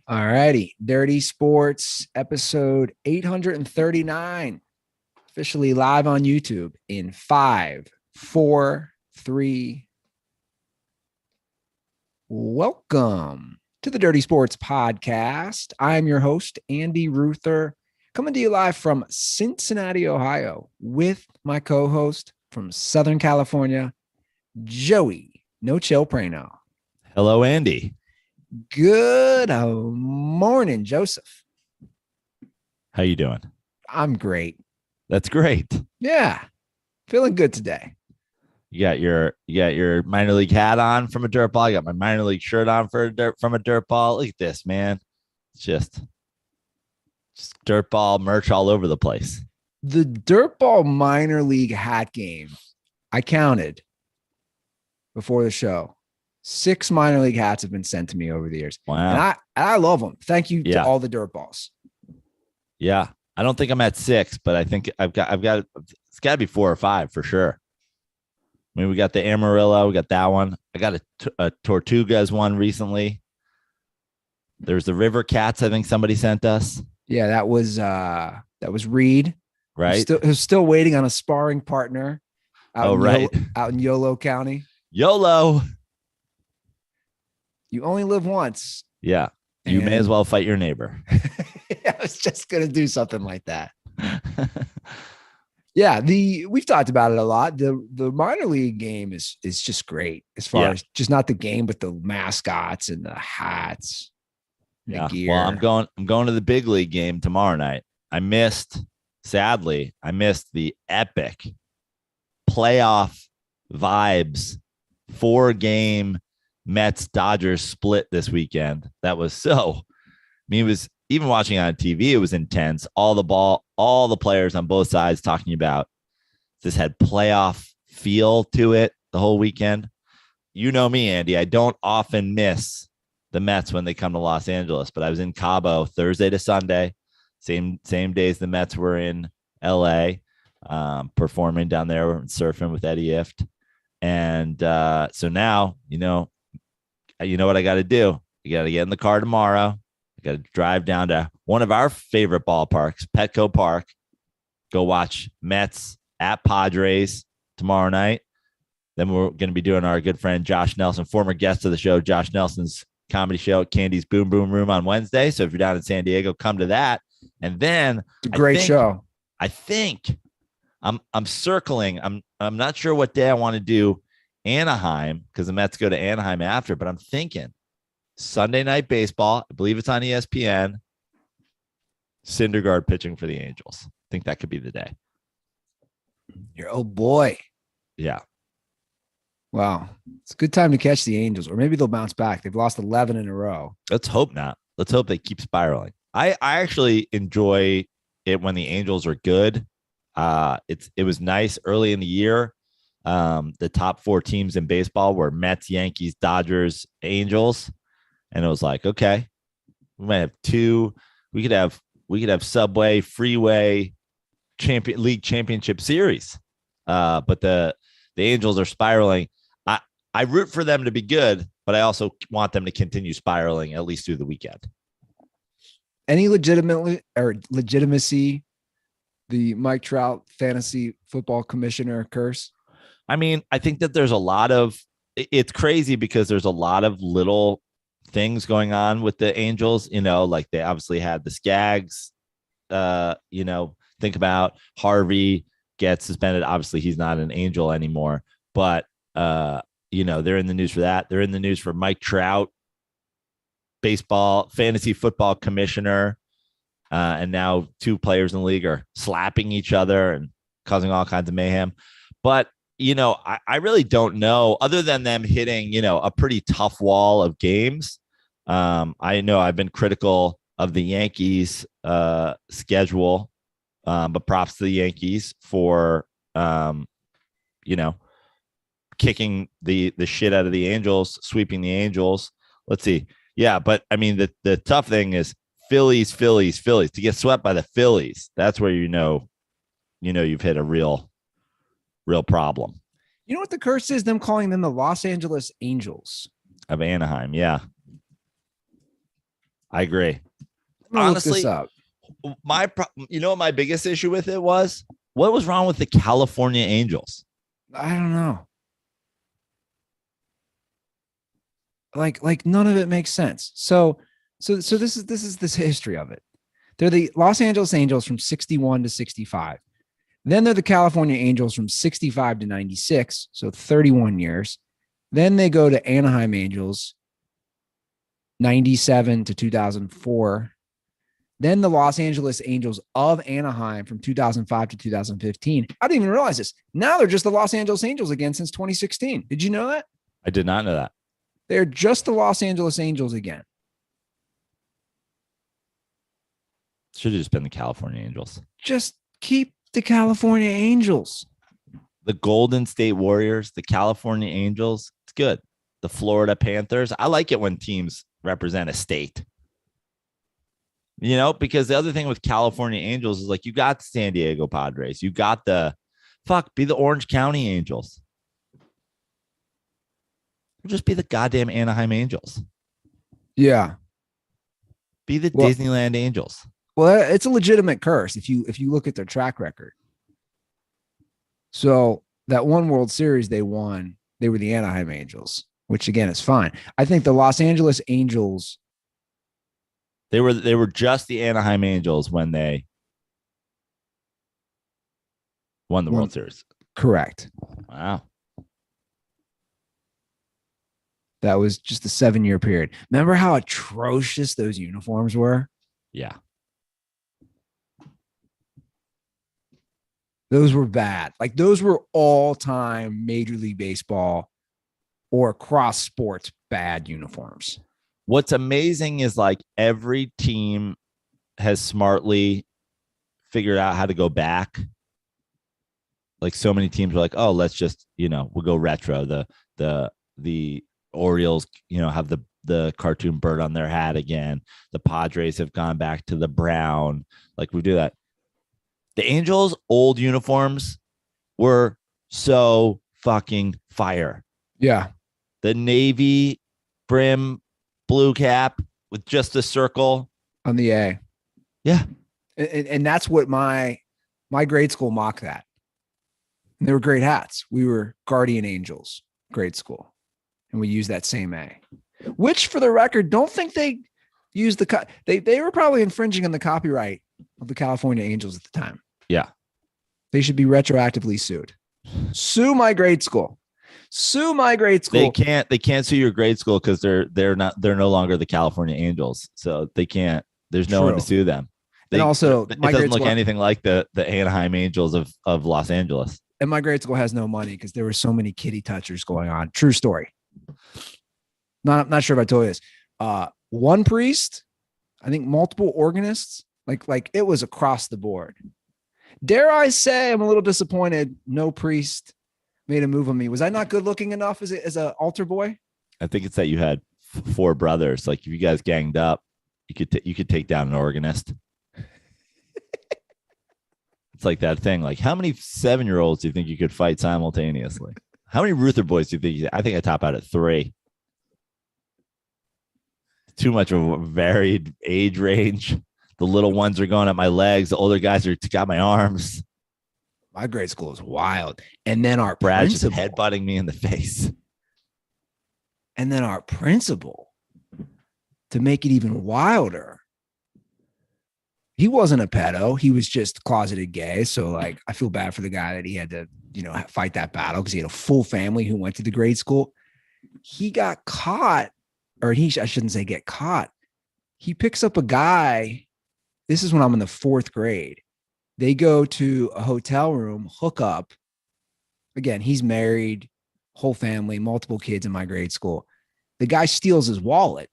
All righty. Dirty Sports episode 839, officially live on YouTube in 5, 4, 3. Welcome to the Dirty Sports Podcast. I'm your host, Andy Ruther, coming to you live from Cincinnati, Ohio, with my co-host from Southern California, Joey No Chill Prano. Hello, Andy. Good morning, Joseph. How you doing? I'm great. That's great. Yeah, feeling good today. You got your minor league hat on from a dirt ball. I got my minor league shirt on from a dirt ball. Look at this, man. It's just dirt ball merch all over the place. The DirtBall minor league hat game, I counted before the show. 6 minor league hats have been sent to me over the years. Wow. And I love them. Thank you to all the dirt balls. Yeah. I don't think I'm at 6, but I think I've got it's got to be 4 or 5 for sure. I mean, we got the Amarillo, we got that one. I got a Tortugas one recently. There's the River Cats, I think somebody sent us. Yeah, that was Reed. Right. Who's still waiting on a sparring partner out in Yolo County. YOLO. You only live once. Yeah. You may as well fight your neighbor. I was just going to do something like that. Yeah, we've talked about it a lot. The minor league game is just great as far as just not the game, but the mascots and the hats. The gear. Well, I'm going to the big league game tomorrow night. Sadly, I missed the epic playoff vibes 4-game Mets Dodgers split this weekend. That was it was even watching on TV, it was intense. All the players on both sides talking about this had playoff feel to it the whole weekend. You know me, Andy. I don't often miss the Mets when they come to Los Angeles, but I was in Cabo Thursday to Sunday, same days the Mets were in LA, performing down there, surfing with Eddie Ift. And so now, you know what I got to do. You got to get in the car tomorrow. I got to drive down to one of our favorite ballparks, Petco Park, go watch Mets at Padres tomorrow night. Then we're going to be doing our good friend Josh Nelson, former guest of the show, Josh Nelson's comedy show at Candy's Boom Boom Room on Wednesday. So if you're down in San Diego, come to that. And then it's a great show. I think I'm circling. I'm not sure what day I want to do Anaheim, because the Mets go to Anaheim after, but I'm thinking Sunday Night Baseball. I believe it's on ESPN. Syndergaard pitching for the Angels. I think that could be the day. Your old boy. Yeah. Wow. It's a good time to catch the Angels, or maybe they'll bounce back. They've lost 11 in a row. Let's hope not. Let's hope they keep spiraling. I actually enjoy it when the Angels are good. It was nice early in the year. The top 4 teams in baseball were Mets, Yankees, Dodgers, Angels. And it was like, okay, we might have 2. We could have Subway, Freeway, League Championship Series. But the Angels are spiraling. I root for them to be good, but I also want them to continue spiraling at least through the weekend. Any legitimacy, the Mike Trout fantasy football commissioner curse? I mean, I think that there's it's crazy because there's a lot of little things going on with the Angels, like they obviously had the Skaggs, think about Harvey gets suspended. Obviously he's not an Angel anymore, but they're in the news for that. They're in the news for Mike Trout, baseball, fantasy football commissioner. And now 2 players in the league are slapping each other and causing all kinds of mayhem. But, I really don't know, other than them hitting, a pretty tough wall of games. I know I've been critical of the Yankees schedule, but props to the Yankees for, kicking the shit out of the Angels, sweeping the Angels. Let's see. Yeah, but I mean, the tough thing is Phillies to get swept by the Phillies. That's where you've hit a real problem. You know what the curse is? Them calling them the Los Angeles Angels of Anaheim. Yeah. I agree. Honestly, Honestly, you know what my biggest issue with it was? What was wrong with the California Angels? I don't know. Like none of it makes sense. So this is this history of it. They're the Los Angeles Angels from 61 to 65. Then they're the California Angels from 65 to 96, so 31 years. Then they go to Anaheim Angels 97 to 2004. Then the Los Angeles Angels of Anaheim from 2005 to 2015. I didn't even realize this. Now they're just the Los Angeles Angels again since 2016. Did you know that? I did not know that. They're just the Los Angeles Angels again. Should have just been the California Angels. Just keep the California Angels. The Golden State Warriors, the California Angels. It's good. The Florida Panthers. I like it when teams represent a state. You know, because the other thing with California Angels is like you got the San Diego Padres. You got be the Orange County Angels. Just be the goddamn Anaheim Angels. Yeah. Be the Disneyland Angels. Well, it's a legitimate curse if you look at their track record. So that one World Series they won, they were the Anaheim Angels, which again is fine. I think the Los Angeles Angels. They were just the Anaheim Angels when they won the World Series. Correct. Wow. That was just a 7-year period. Remember how atrocious those uniforms were? Yeah. Those were bad. Like those were all-time Major League Baseball or cross sports bad uniforms. What's amazing is like every team has smartly figured out how to go back. Like so many teams are like, oh, let's just, we'll go retro. The Orioles, have the cartoon bird on their hat again. The Padres have gone back to the brown. Like we do that. The Angels' old uniforms were so fucking fire. Yeah. The navy brim blue cap with just a circle on the A. Yeah. And that's what my grade school mocked that. And they were great hats. We were Guardian Angels grade school. And we used that same A, which for the record, don't think they used they were probably infringing on the copyright of the California Angels at the time. Yeah. They should be retroactively sued. Sue my grade school. Sue my grade school. They can't sue your grade school because they're no longer the California Angels. So they can't, there's no one to sue them. And also it doesn't look anything like the Anaheim Angels of Los Angeles. And my grade school has no money because there were so many kitty touchers going on. True story. Not sure if I told you this. One priest, I think multiple organists, like it was across the board. Dare I say I'm a little disappointed no priest made a move on me. Was I not good looking enough as an altar boy? I think it's that you had 4 brothers. Like if you guys ganged up, you could take down an organist. It's like that thing. Like how many 7-year-olds do you think you could fight simultaneously? How many Ruther boys do you think? I think I top out at 3. Too much of a varied age range. The little ones are going at my legs. The older guys got my arms. My grade school is wild. And then our Brad's principal, just headbutting me in the face. And then our principal, to make it even wilder, he wasn't a pedo. He was just closeted gay. So like, I feel bad for the guy that he had to, fight that battle because he had a full family who went to the grade school. He got caught, or I shouldn't say get caught. He picks up a guy. This is when I'm in the 4th grade. They go to a hotel room, hook up. Again, he's married, whole family, multiple kids in my grade school. The guy steals his wallet.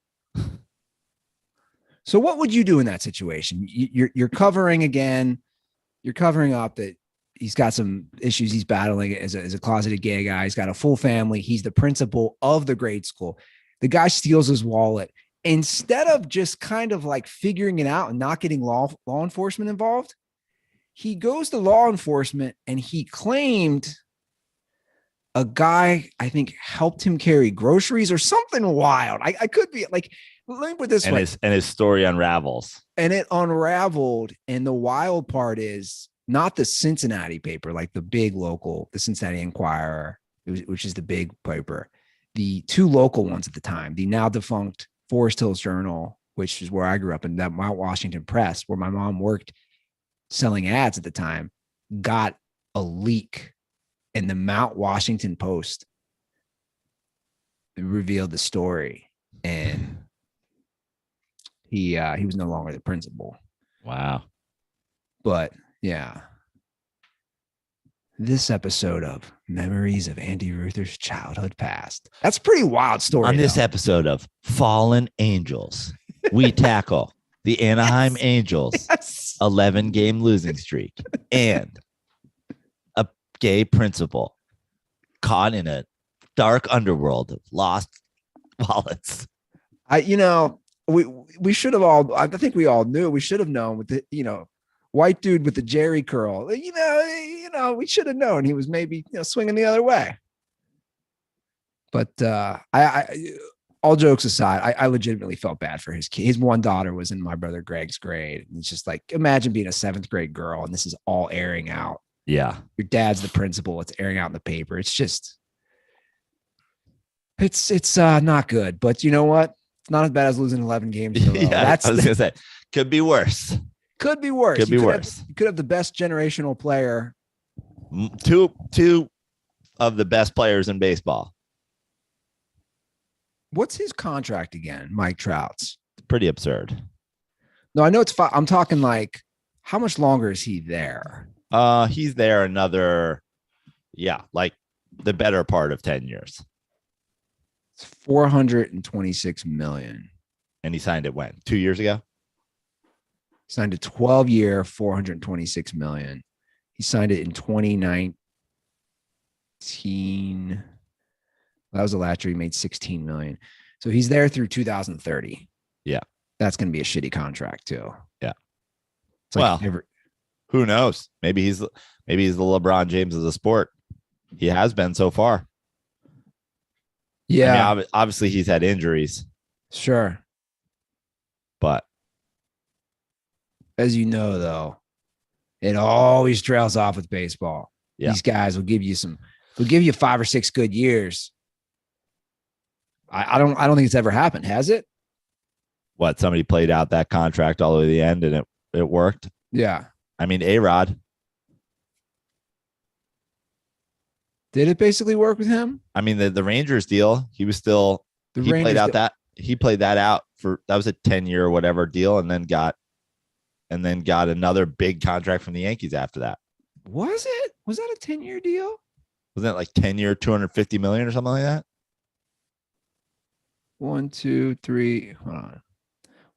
So what would you do in that situation? You're covering again. You're covering up that he's got some issues he's battling as a closeted gay guy. He's got a full family. He's the principal of the grade school. The guy steals his wallet. Instead of just kind of like figuring it out and not getting law enforcement involved, he goes to law enforcement and he claimed a guy, I think, helped him carry groceries or something wild. I could be like, Let me put it this and way. His story unravels. And it unraveled. And the wild part is not the Cincinnati paper, like the big local, the Cincinnati Enquirer, which is the big paper. The two local ones at the time, the now defunct Forest Hills Journal, which is where I grew up, and that Mount Washington Press, where my mom worked selling ads at the time, got a leak, and the Mount Washington Post revealed the story, and he was no longer the principal. Wow. But yeah, this episode of Memories of Andy Ruther's Childhood Past. That's a pretty wild story. On this episode of Fallen Angels, we tackle the Anaheim Angels 11-game losing streak and a gay principal caught in a dark underworld of lost wallets. We should have all, I think we all knew, we should have known with the, white dude with the Jerry curl, we should have known he was maybe, swinging the other way. But I all jokes aside, I legitimately felt bad for his kid. His one daughter was in my brother Greg's grade. And it's just like, imagine being a 7th grade girl and this is all airing out. Yeah. Your dad's the principal. It's airing out in the paper. It's just, it's not good, but you know what? It's not as bad as losing 11 games in a row. Yeah, I was going to say, could be worse. Could be worse. Could be worse. You could have the best generational player. Two of the best players in baseball. What's his contract again, Mike Trouts? Pretty absurd. No, I know it's I'm talking like, how much longer is he there? He's there another, like the better part of 10 years. It's $426 million. And he signed it when? 2 years ago? Signed a 12-year, $426 million. He signed it in 2019. That was the last year he made $16 million. So he's there through 2030. Yeah. That's going to be a shitty contract too. Yeah. It's like who knows? Maybe he's the LeBron James of the sport. He has been so far. Yeah. I mean, obviously he's had injuries. Sure. But as you know, though, it always trails off with baseball. Yeah. These guys will give you 5 or 6 good years. I don't think it's ever happened. Has it? What, somebody played out that contract all the way to the end and it worked? Yeah. I mean, A-Rod. Did it basically work with him? I mean, the Rangers deal, he was still he played that out for, that was a 10-year or whatever deal, and then got another big contract from the Yankees after that. Was it? Was that a 10-year deal? Wasn't it like 10-year, $250 million or something like that? 1, 2, 3. Hold on.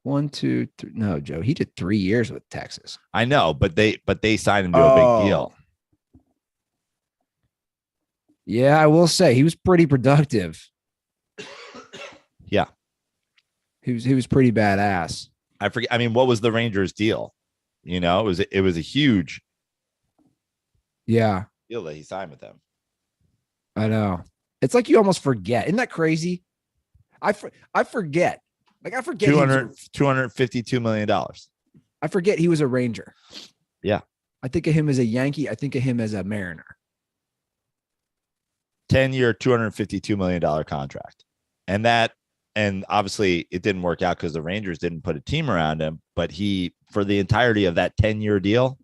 1, 2, 3. No, Joe. He did 3 years with Texas. I know, but they signed him to a big deal. Yeah, I will say he was pretty productive. Yeah. He was pretty badass. I forget. I mean, what was the Rangers deal? It was a huge deal that he signed with them. I know. It's like you almost forget. Isn't that crazy? I forget. Like I forget $252 million. I forget he was a Ranger. Yeah. I think of him as a Yankee. I think of him as a Mariner. 10-year, $252 million contract. And obviously it didn't work out because the Rangers didn't put a team around him, but for the entirety of that 10-year deal,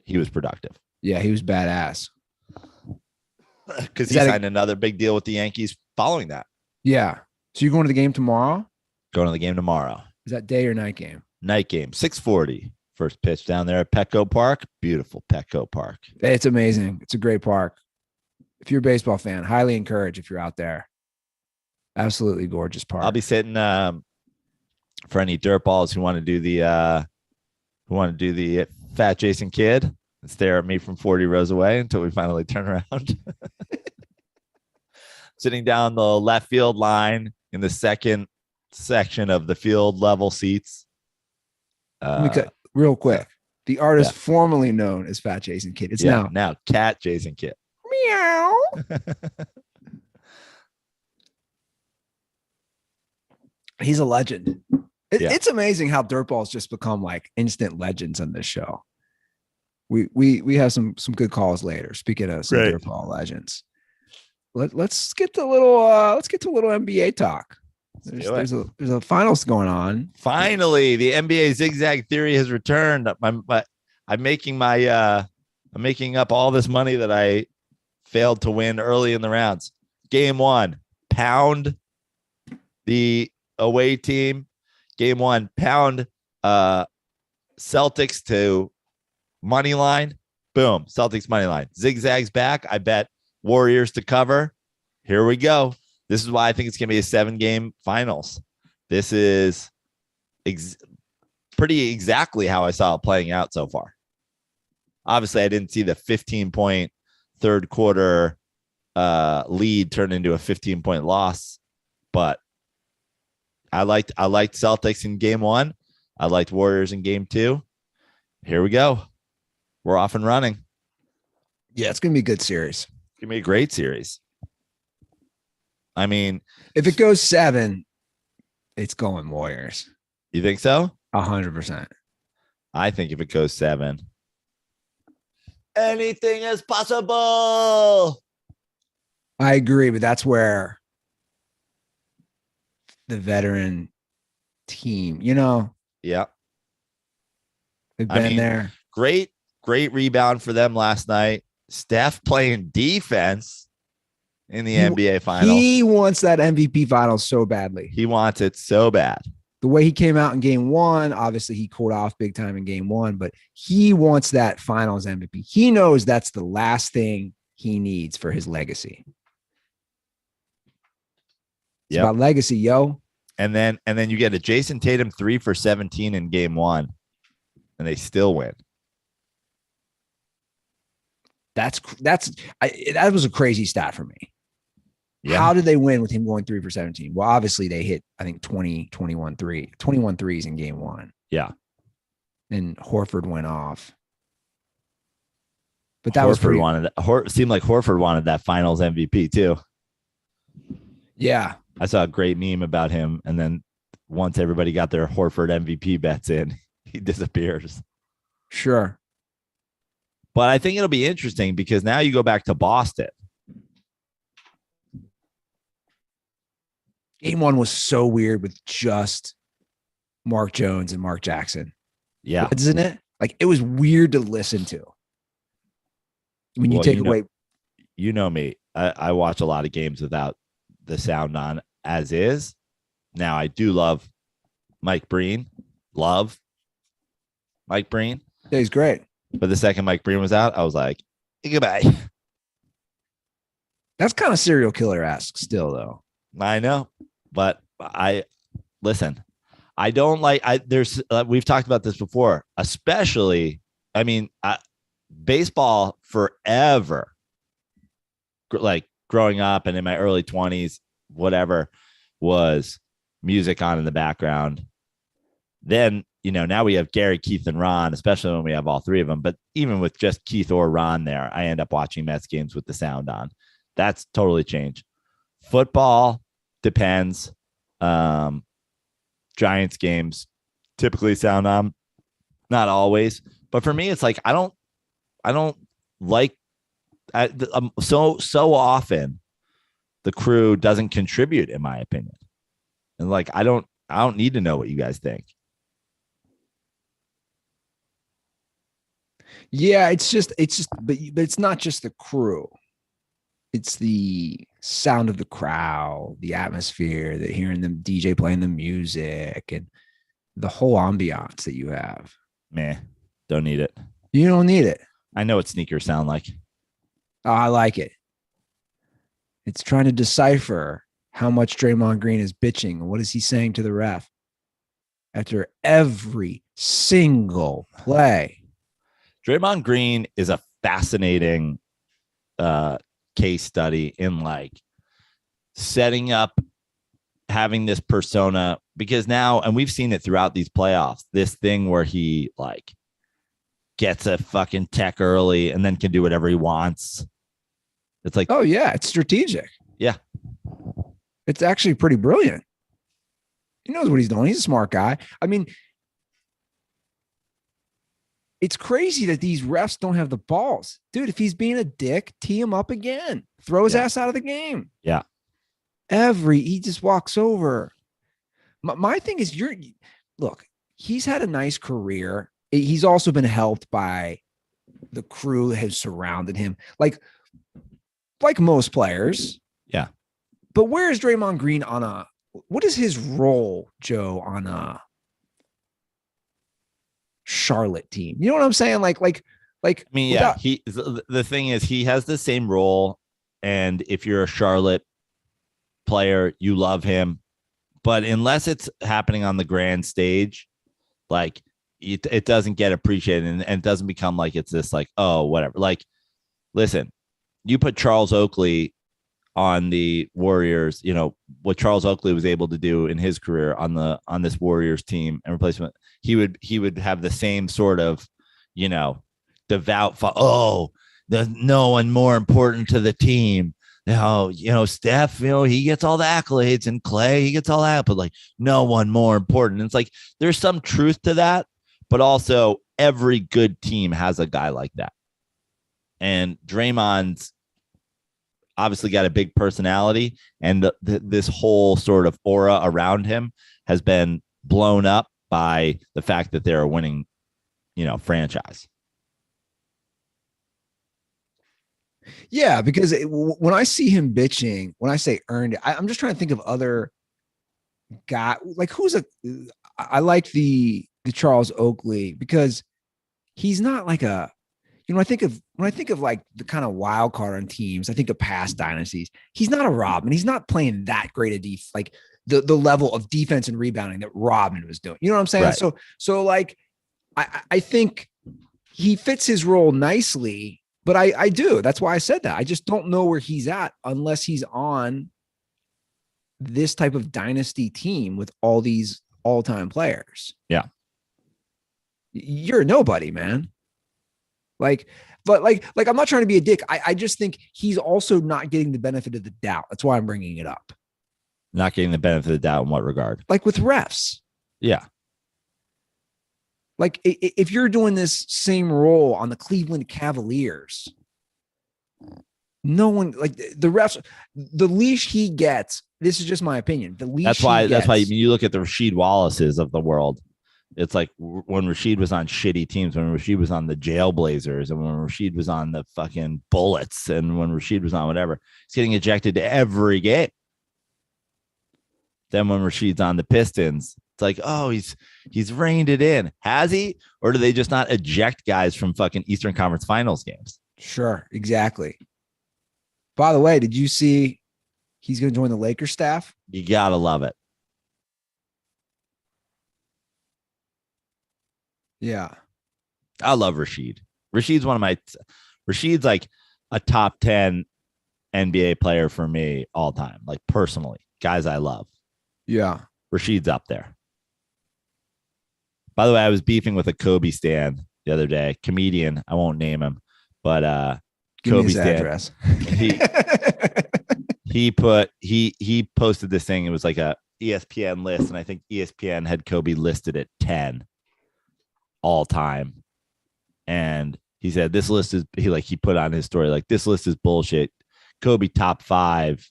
he was productive. Yeah, he was badass. Because he signed another big deal with the Yankees following that. Yeah. So you're going to the game tomorrow? Going to the game tomorrow. Is that day or night game? Night game, 6:40. First pitch down there at Petco Park. Beautiful Petco Park. It's amazing. It's a great park. If you're a baseball fan, highly encourage if you're out there. Absolutely gorgeous park. I'll be sitting for any dirt balls who want to do the fat Jason Kidd and stare at me from 40 rows away until we finally turn around. Sitting down the left field line in the second section of the field level seats. Real quick. The artist formerly known as Fat Jason Kidd. It's now Cat Jason Kidd. Meow. He's a legend. Yeah. It's amazing how dirtballs just become like instant legends on this show. We have some good calls later. Speaking of some dirtball legends, let's get to a little NBA talk. There's a finals going on. Finally, the NBA zigzag theory has returned. I'm making up all this money that I failed to win early in the rounds. Game 1, pound the away team. Game 1, pound Celtics to money line. Boom, Celtics money line. Zigzags back. I bet Warriors to cover. Here we go. This is why I think it's going to be a 7-game finals. This is pretty exactly how I saw it playing out so far. Obviously, I didn't see the 15-point third quarter lead turn into a 15-point loss, but I liked Celtics in game 1. I liked Warriors in game 2. Here we go. We're off and running. Yeah, it's going to be a good series. It's going to be a great series. I mean, if it goes 7, it's going Warriors. You think so? 100%. I think if it goes 7, anything is possible. I agree, but that's where the veteran team, yeah, they've been there. Great rebound for them last night. Steph playing defense in the NBA Finals. He wants that MVP Finals so badly. He wants it so bad. The way he came out in game 1, obviously he cooled off big time in game 1, but he wants that Finals MVP. He knows that's the last thing he needs for his legacy. It's about legacy, yo. And then you get a Jason Tatum 3 for 17 in game 1, and they still win. That was a crazy stat for me. Yeah. How did they win with him going 3 for 17? Well, obviously they hit, I think 21 threes in game 1. Yeah. And Horford went off. But that seemed like Horford wanted that finals MVP too. Yeah. I saw a great meme about him. And then once everybody got their Horford MVP bets in, he disappears. Sure. But I think it'll be interesting because now you go back to Boston. Game 1 was so weird with just Mark Jones and Mark Jackson. Yeah. Isn't it? Like, it was weird to listen to. When you take away. You know me. I watch a lot of games without the sound on as is. Now, I do love Mike Breen. Love Mike Breen. Yeah, he's great. But the second Mike Breen was out, I was like, hey, goodbye. That's kind of serial killer-esque still, though. I know. But I don't like, we've talked about this before, especially, baseball forever, like growing up and in my early 20s, whatever, was music on in the background. Then, now we have Gary, Keith, and Ron, especially when we have all 3 of them. But even with just Keith or Ron there, I end up watching Mets games with the sound on. That's totally changed. Football depends. Giants games typically sound on, not always. But for me, it's like I don't like so often the crew doesn't contribute, in my opinion. And like I don't need to know what you guys think. Yeah, but it's not just the crew. It's the sound of the crowd, the atmosphere, the hearing them DJ playing the music, and the whole ambiance that you have. Meh, don't need it. You don't need it. I know what sneakers sound like. Oh, I like it. It's trying to decipher how much Draymond Green is bitching. What is he saying to the ref after every single play? Draymond Green is a fascinating case study in like setting up, having this persona, because now, and we've seen it throughout these playoffs, this thing where he like gets a fucking tech early and then can do whatever he wants. It's like, oh yeah, it's strategic. Yeah. It's actually pretty brilliant. He knows what he's doing. He's a smart guy. I mean, it's crazy that these refs don't have the balls. Dude, if he's being a dick, tee him up again. Throw his ass out of the game. Yeah. He just walks over. My thing is, look, he's had a nice career. He's also been helped by the crew that has surrounded him. Like most players. Yeah. But where is Draymond Green what is his role, Joe, on a Charlotte team? You know what I'm saying? I mean, yeah, the thing is, he has the same role. And if you're a Charlotte player, you love him. But unless it's happening on the grand stage, like it doesn't get appreciated and it doesn't become like it's this like, oh, whatever. Like, listen, you put Charles Oakley on the Warriors, you know, what Charles Oakley was able to do in his career on this Warriors team and replacement, he would have the same sort of, you know, devout, there's no one more important to the team. Now, you know, Steph, you know, he gets all the accolades, and Clay, he gets all that, but like no one more important. And it's like there's some truth to that, but also every good team has a guy like that. And Draymond's obviously got a big personality, and this whole sort of aura around him has been blown up by the fact that they're a winning, you know, franchise. Yeah, because when I see him bitching, when I say earned it, I'm just trying to think of other guy. Like I like the Charles Oakley because he's not like a, you know, when I think of like the kind of wild card on teams, I think of past dynasties. He's not a Rodman. He's not playing that great a like the level of defense and rebounding that Rodman was doing. You know what I'm saying? Right. So like I think he fits his role nicely. But I do. That's why I said that. I just don't know where he's at unless he's on this type of dynasty team with all these all-time players. Yeah. You're a nobody, man. But I'm not trying to be a dick. I just think he's also not getting the benefit of the doubt. That's why I'm bringing it up. Not getting the benefit of the doubt in what regard? Like with refs. Yeah. Like if you're doing this same role on the Cleveland Cavaliers, no one, like the refs, the leash he gets, this is just my opinion. The leash that's why you look at the Rasheed Wallaces of the world. It's like when Rasheed was on shitty teams, when Rasheed was on the Jailblazers, and when Rasheed was on the fucking Bullets, and when Rasheed was on whatever, he's getting ejected to every game. Then when Rasheed's on the Pistons, it's like, oh, he's reined it in. Has he? Or do they just not eject guys from fucking Eastern Conference Finals games? Sure, exactly. By the way, did you see he's going to join the Lakers staff? You got to love it. Yeah. I love Rasheed. Rasheed's like a top 10 NBA player for me all time, like personally, guys I love. Yeah. Rasheed's up there. By the way, I was beefing with a Kobe stan the other day, comedian. I won't name him, but Kobe stan. Address. He posted this thing. It was like a ESPN list, and I think ESPN had Kobe listed at 10 all time. And he said this list is he put on his story like this list is bullshit. Kobe top 5,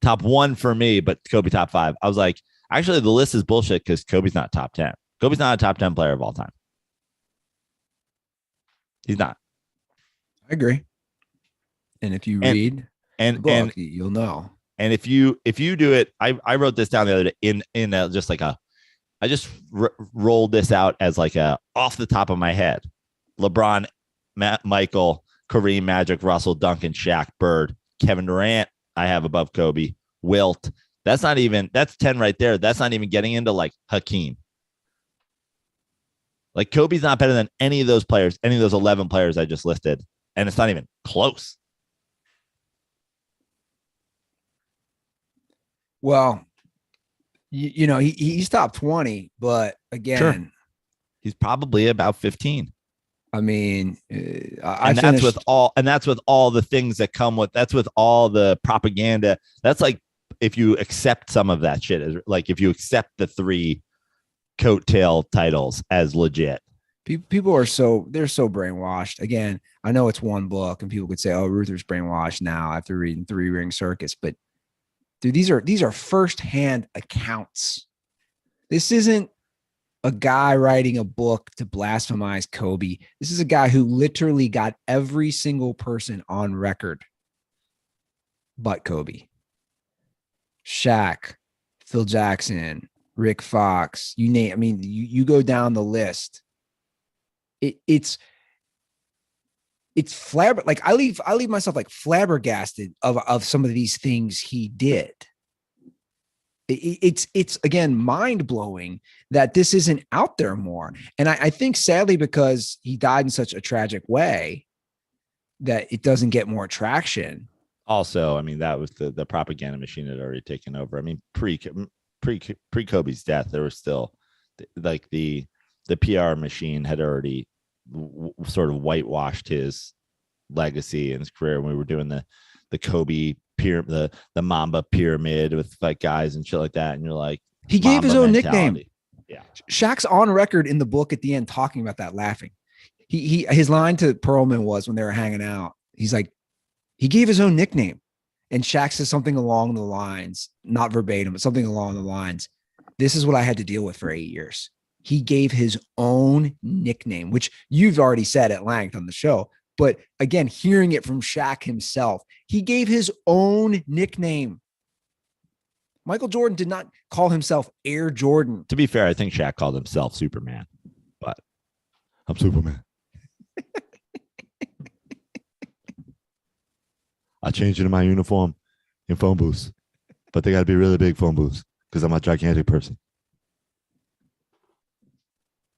top 1 for me, but Kobe top 5. I was like, actually, the list is bullshit because Kobe's not top 10. Kobe's not a top 10 player of all time. He's not. I agree. And if you read the book, you'll know. And if you do it, I wrote this down the other day in just like I just rolled this out as like a off the top of my head. LeBron, Michael, Kareem, Magic, Russell, Duncan, Shaq, Bird, Kevin Durant, I have above Kobe. Wilt. That's 10 right there. That's not even getting into like Hakeem. Like Kobe's not better than any of those players, any of those 11 players I just listed. And it's not even close. Well, you know, he's top 20, but again, sure. He's probably about 15. I mean, that's with all the things that come with, that's with all the propaganda. That's like if you accept some of that shit, as like if you accept the 3 coattail titles as legit. People are they're so brainwashed. Again, I know it's one book, and people could say, "Oh, Ruther's brainwashed now after reading 3 Ring Circus," but dude, these are firsthand accounts. This isn't a guy writing a book to blasphemize Kobe. This is a guy who literally got every single person on record but Kobe. Shaq, Phil Jackson, Rick Fox, you name. I mean, you go down the list. It's like I leave myself like flabbergasted of some of these things he did. It's again mind-blowing that this isn't out there more. And I think sadly, because he died in such a tragic way, that it doesn't get more traction. Also, I mean, that was the propaganda machine had already taken over. I mean, pre Kobe's death, there was still like the PR machine had already sort of whitewashed his legacy and his career. When we were doing the Kobe the Mamba pyramid with like guys and shit like that, and you're like, he gave his own nickname. Yeah, Shaq's on record in the book at the end talking about that, laughing. His line to Perlman was, when they were hanging out, he's like, he gave his own nickname, and Shaq says something along the lines, not verbatim, but something along the lines, "This is what I had to deal with for 8 years." He gave his own nickname, which you've already said at length on the show. But again, hearing it from Shaq himself, he gave his own nickname. Michael Jordan did not call himself Air Jordan. To be fair, I think Shaq called himself Superman, but I'm Superman. I changed into my uniform in phone booths, but they got to be really big phone booths because I'm a gigantic person.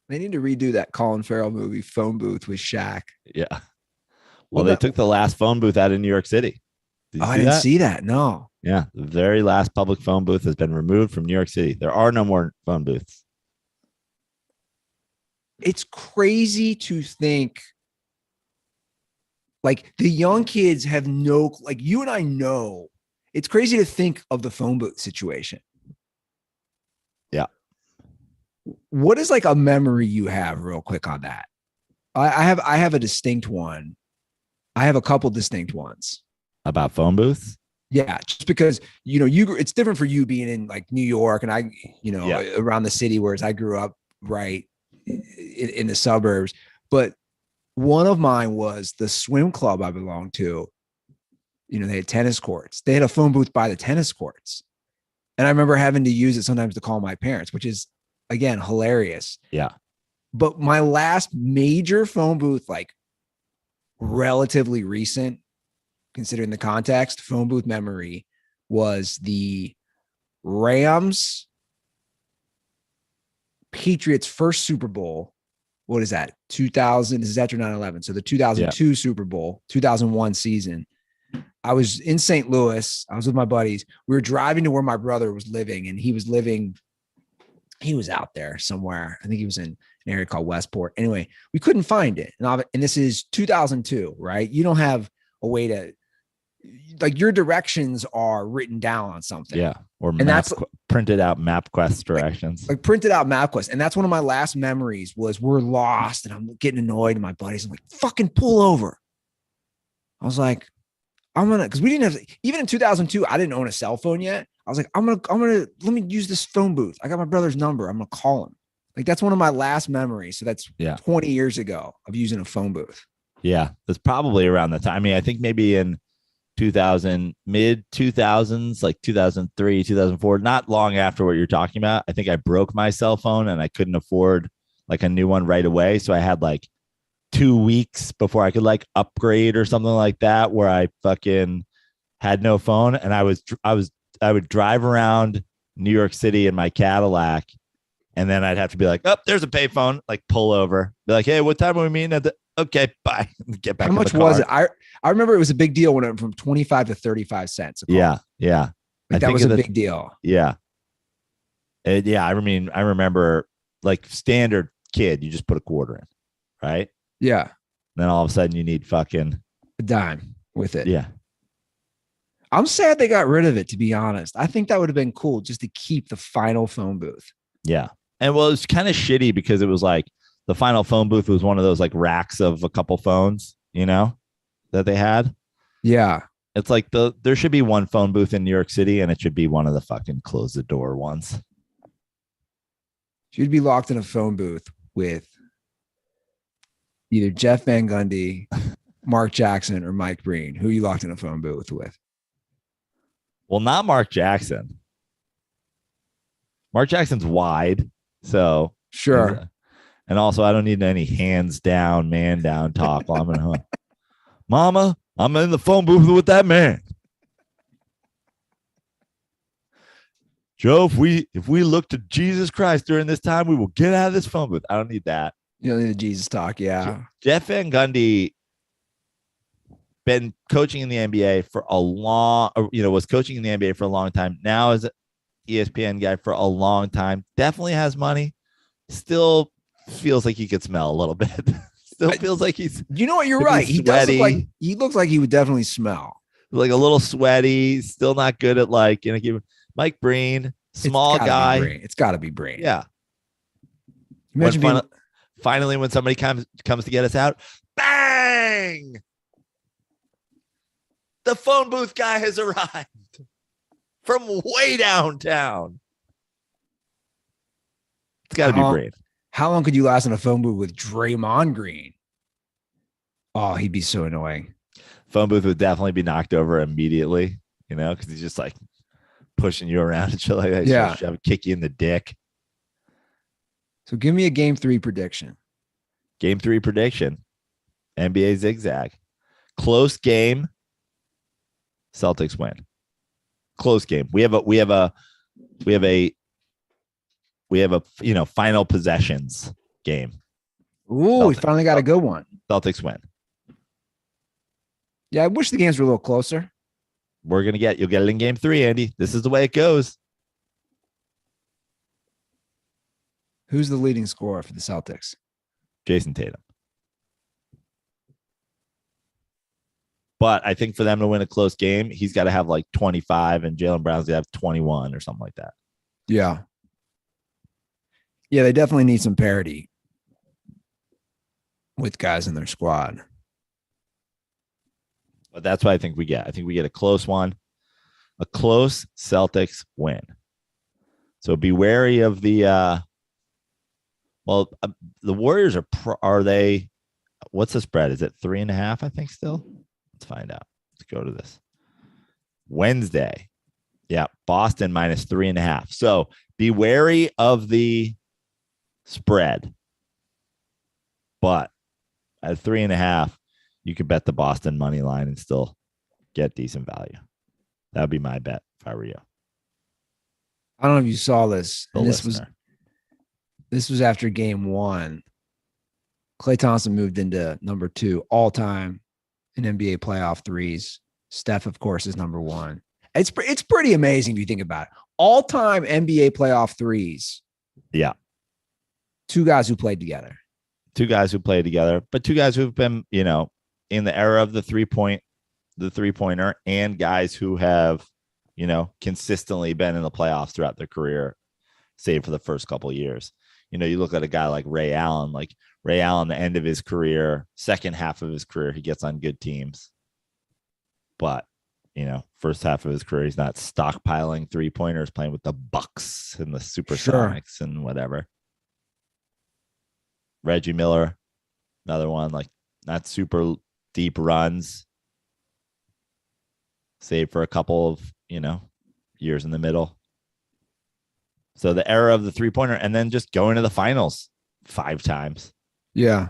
They need to redo that Colin Farrell movie, Phone Booth, with Shaq. Yeah. Well, they took the last phone booth out in New York City. I didn't see that. No. Yeah. The very last public phone booth has been removed from New York City. There are no more phone booths. It's crazy to think, like, the young kids have no, like, you and I know, it's crazy to think of the phone booth situation. Yeah. What is like a memory you have real quick on that? I have a distinct one. I have a couple distinct ones about phone booths. Yeah. Just because, it's different for you being in like New York and I, around the city, whereas I grew up right in the suburbs. But one of mine was the swim club I belonged to. They had tennis courts. They had a phone booth by the tennis courts. And I remember having to use it sometimes to call my parents, which is, again, hilarious. Yeah. But my last major phone booth, like relatively recent, considering the context, phone booth memory was the Rams Patriots first Super Bowl. What is that? 2000. This is after 9/11. So the 2002 Super Bowl, 2001 season. I was in St. Louis. I was with my buddies. We were driving to where my brother was living, and he was out there somewhere. I think he was in an area called Westport. Anyway, we couldn't find it. And this is 2002, right? You don't have a way to, like, your directions are written down on something. Yeah. Or that's printed out MapQuest directions. Like printed out MapQuest. And that's one of my last memories was we're lost and I'm getting annoyed. And my buddies, I'm like, fucking pull over. I was like, because we didn't have, even in 2002, I didn't own a cell phone yet. I was like, let me use this phone booth. I got my brother's number. I'm going to call him. Like, that's one of my last memories. So that's 20 years ago of using a phone booth. Yeah. That's probably around the time. I mean, I think maybe in 2000, mid 2000s, like 2003, 2004, not long after what you're talking about. I think I broke my cell phone and I couldn't afford like a new one right away. So I had like 2 weeks before I could like upgrade or something like that, where I fucking had no phone. And I would drive around New York City in my Cadillac. And then I'd have to be like, oh, there's a payphone, like pull over, be like, hey, what time are we meeting at okay, bye. Get back. How much was it? I remember it was a big deal when it went from 25 to 35 cents. Yeah. Yeah. Like that was a big deal. Yeah. I mean, I remember like standard kid, you just put a quarter in, right? Yeah. Then all of a sudden you need fucking a dime with it. Yeah. I'm sad they got rid of it, to be honest. I think that would have been cool just to keep the final phone booth. Yeah. And well, it's kind of shitty because it was like the final phone booth was one of those like racks of a couple phones, that they had. Yeah. It's like there should be one phone booth in New York City, and it should be one of the fucking close the door ones. You'd be locked in a phone booth with either Jeff Van Gundy, Mark Jackson, or Mike Breen. Who are you locked in a phone booth with? Well, not Mark Jackson. Mark Jackson's wide, so sure. And also, I don't need any hands down, man down talk while I'm at home. Mama, I'm in the phone booth with that man. Joe, if we look to Jesus Christ during this time, we will get out of this phone booth. I don't need that. You don't need the Jesus talk, yeah. Jeff Van Gundy been coaching in the NBA for was coaching in the NBA for a long time. Now is an ESPN guy for a long time. Definitely has money. Still feels like he could smell a little bit. Still feels like he's. You know what? You're right. He does look like he would definitely smell. Like a little sweaty. Still not good at Mike Breen, small guy. It's got to be Breen. Yeah. Imagine finally, when somebody comes to get us out, bang! The phone booth guy has arrived from way downtown. It's got to be Breen. How long could you last in a phone booth with Draymond Green? Oh, he'd be so annoying. Phone booth would definitely be knocked over immediately, because he's just like pushing you around and shit like that. Yeah. Kick you in the dick. So give me a game 3 prediction. Game 3 prediction. NBA zigzag. Close game. Celtics win. Close game. We have a final possessions game. Ooh, we finally got a good one. Celtics win. Yeah, I wish the games were a little closer. You'll get it in game 3, Andy. This is the way it goes. Who's the leading scorer for the Celtics? Jason Tatum. But I think for them to win a close game, he's got to have like 25 and Jaylen Brown's got to have 21 or something like that. Yeah. Yeah, they definitely need some parity with guys in their squad. But that's what I think we get. I think we get a close one. A close Celtics win. So be wary of the the Warriors are they, what's the spread? Is it 3.5? I think still. Let's find out. Let's go to this. Wednesday. Yeah. Boston minus 3.5. So be wary of the spread. But at 3.5, you could bet the Boston money line and still get decent value. That would be my bet if I were you. I don't know if you saw this. This was after game 1. Klay Thompson moved into number 2 all time in NBA playoff threes. Steph, of course, is number 1. It's pretty amazing if you think about it. All time NBA playoff threes. Yeah. 2 guys who played together. 2 guys who played together, but 2 guys who've been, in the era of the three-pointer, and guys who have, consistently been in the playoffs throughout their career, save for the first couple of years. You look at a guy like Ray Allen, the end of his career, second half of his career, he gets on good teams. But, first half of his career, he's not stockpiling 3-pointers, playing with the Bucks and the Supersonics and whatever. Reggie Miller, another one, not super deep runs, save for a couple of, years in the middle. So the era of the 3-pointer, and then just going to the finals 5 times. Yeah.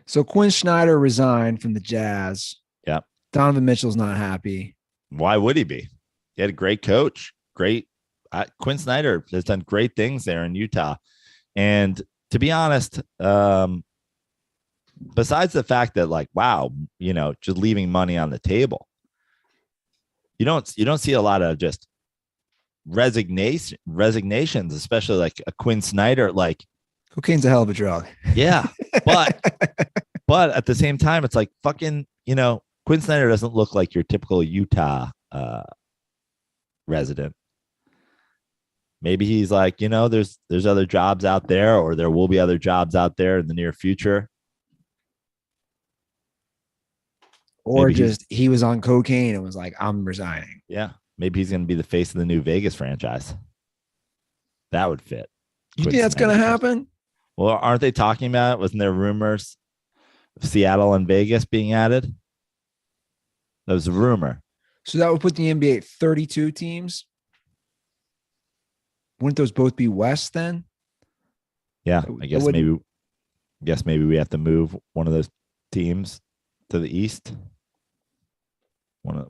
So Quinn Snyder resigned from the Jazz. Yeah. Donovan Mitchell's not happy. Why would he be? He had a great coach. Quinn Snyder has done great things there in Utah. And to be honest, besides the fact that just leaving money on the table, you don't see a lot of just resignations, especially like a Quinn Snyder. Cocaine's a hell of a drug. Yeah, but at the same time, it's like fucking, Quinn Snyder doesn't look like your typical Utah resident. Maybe he's like, there's other jobs out there, or there will be other jobs out there in the near future. Or maybe just he was on cocaine and was like, I'm resigning. Yeah. Maybe he's going to be the face of the new Vegas franchise. That would fit. You think that's going to happen? Well, aren't they talking about it? Wasn't there rumors of Seattle and Vegas being added? That was a rumor. So that would put the NBA at 32 teams. Wouldn't those both be West then? Yeah, I guess maybe we have to move one of those teams to the East. One of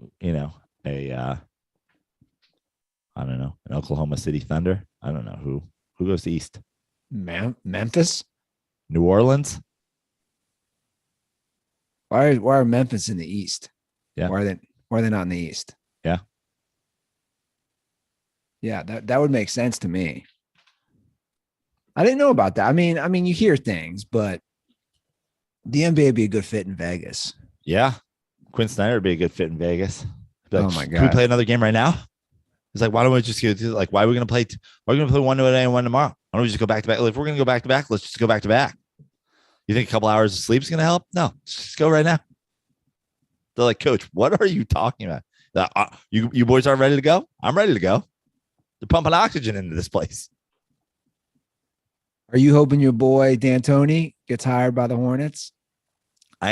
I don't know, an Oklahoma City Thunder. I don't know who goes East. Memphis, New Orleans. Why are Memphis in the East? Yeah. Why are they not in the East? Yeah. Yeah, that would make sense to me. I didn't know about that. I mean, you hear things, but the NBA would be a good fit in Vegas. Yeah. Quinn Snyder would be a good fit in Vegas. Like, oh my God. Can we play another game right now? It's like, why don't we just go to, like, why are we going to play? Why are we going to play one today and one tomorrow? Why don't we just go back to back? If we're going to go back to back, let's just go back to back. You think a couple hours of sleep is going to help? No, just go right now. They're like, Coach, what are you talking about? You boys aren't ready to go? I'm ready to go. They're pumping oxygen into this place. Are you hoping your boy D'Antoni gets hired by the Hornets? I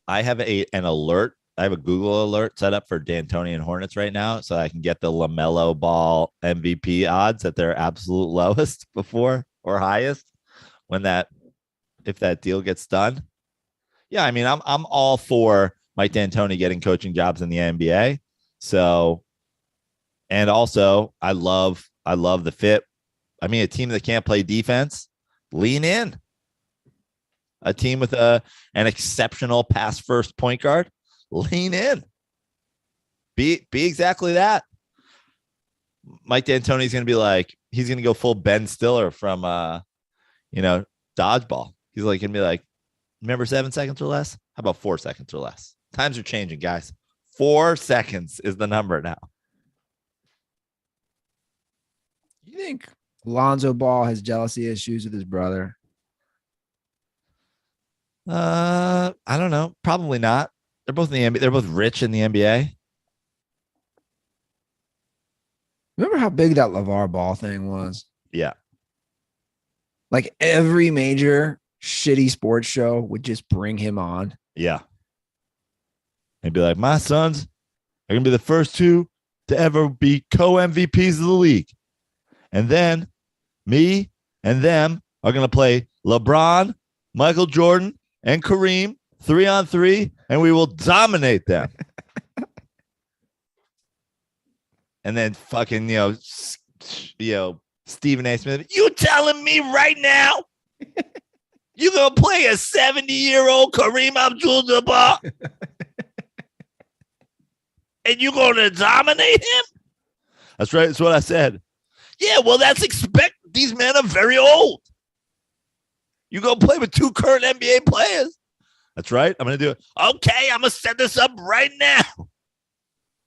have an alert. I have a Google alert set up for D'Antoni and Hornets right now, so I can get the LaMelo Ball MVP odds at their absolute lowest before or highest if that deal gets done. Yeah, I mean, I'm all for Mike D'Antoni getting coaching jobs in the NBA. So, and also I love the fit. I mean, a team that can't play defense, lean in. A team with an exceptional pass first point guard, lean in. Be exactly that. Mike D'Antoni is going to be like, he's going to go full Ben Stiller from dodgeball. He's like going to be like, remember 7 seconds or less? How about 4 seconds or less? Times are changing, guys. 4 seconds is the number now. You think Lonzo Ball has jealousy issues with his brother? I don't know. Probably not. They're both in the NBA. They're both rich in the NBA. Remember how big that LeVar Ball thing was? Yeah. Like every major shitty sports show would just bring him on. Yeah. And be like, my sons are going to be the first two to ever be co-MVPs of the league. And then me and them are going to play LeBron, Michael Jordan, and Kareem 3-on-3, and we will dominate them. And then fucking, Stephen A. Smith, you telling me right now you're going to play a 70-year-old Kareem Abdul-Jabbar and you're going to dominate him? That's right. That's what I said. Yeah, well, that's expect. These men are very old. You go play with two current NBA players. That's right. I'm going to do it. Okay, I'm going to set this up right now.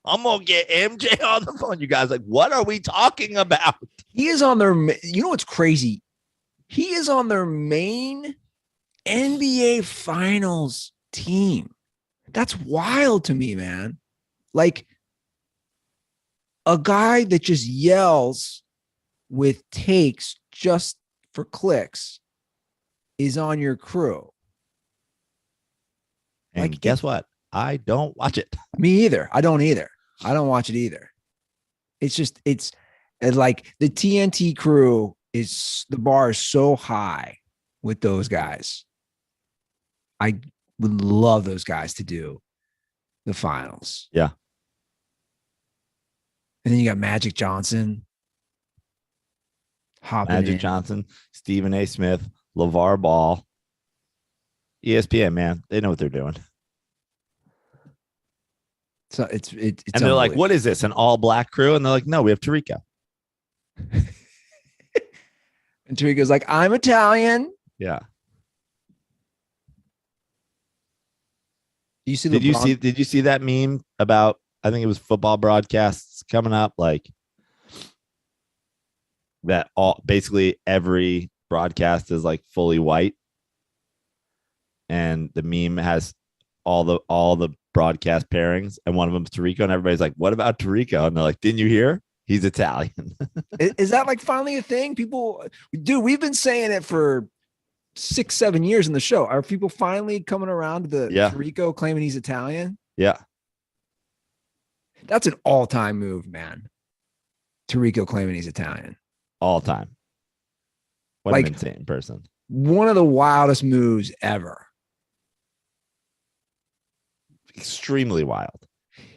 I'm going to get MJ on the phone. You guys like, what are we talking about? He is on their, you know what's crazy? He is on their main NBA Finals team. That's wild to me, man. Like a guy that just yells with takes just for clicks is on your crew. And like, guess what? I don't watch it. Me either. I don't either. I don't watch it either. It's like the TNT crew the bar is so high with those guys. I would love those guys to do the finals. Yeah. And then you got Magic Johnson. Johnson, Stephen A. Smith, LeVar Ball, ESPN, man. They know what they're doing. So it's and they're like, what is this? An all black crew? And they're like, no, we have Tarico. And Tarico's like, I'm Italian. Yeah. You see Did LeBron? did you see that meme about, I think it was football broadcasts coming up, like that all basically every broadcast is like fully white, and the meme has all the broadcast pairings, and one of them is Tarico, and everybody's like, "What about Tarico?" And they're like, "Didn't you hear? He's Italian." Is that like finally a thing? People, dude, we've been saying it for 6-7 years in the show. Are people finally coming around to the Yeah. Tarico claiming he's Italian? Yeah, That's an all-time move, man. Tarico claiming he's Italian. all time. What Like, an insane person. one of the wildest moves ever. Extremely wild.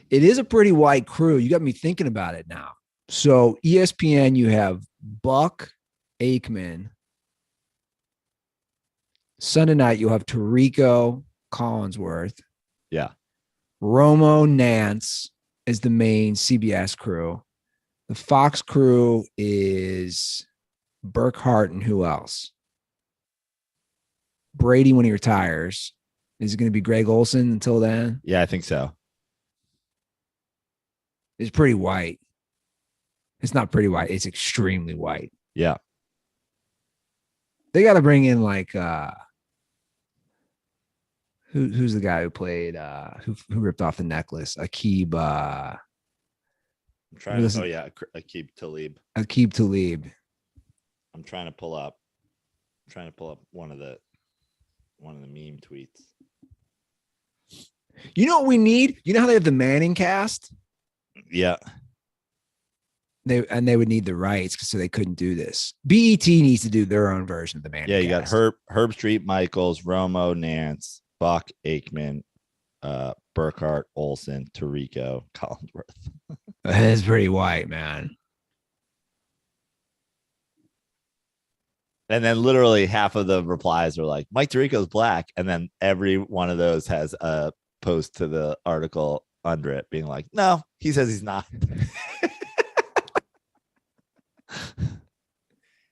It is a pretty white crew. You got me thinking about it now. So ESPN, you have Buck Aikman. Sunday night, you'll have Tarico Collinsworth. Yeah. Romo Nance is the main CBS crew. The Fox crew is Burkhart and who else? Brady when he retires. Is it going to be Greg Olson until then? Yeah, I think so. It's pretty white. It's not pretty white. It's extremely white. Yeah. They got to bring in like who's the guy who played who ripped off the necklace? I'm trying to, Aqib Talib. Aqib Talib. I'm trying to pull up one of the meme tweets. You know what we need? You know how they have the Manning cast? Yeah. They would need the rights so they couldn't do this. BET needs to do their own version of the Manning. Yeah, you cast. got Herb Street, Michaels, Romo, Nance, Buck, Aikman, Burkhart, Olson, Tarico, Collinsworth. It's pretty white, man. And then literally half of the replies are like, Mike Tirico's black. And then every one of those has a post to the article under it being like, no, he says he's not.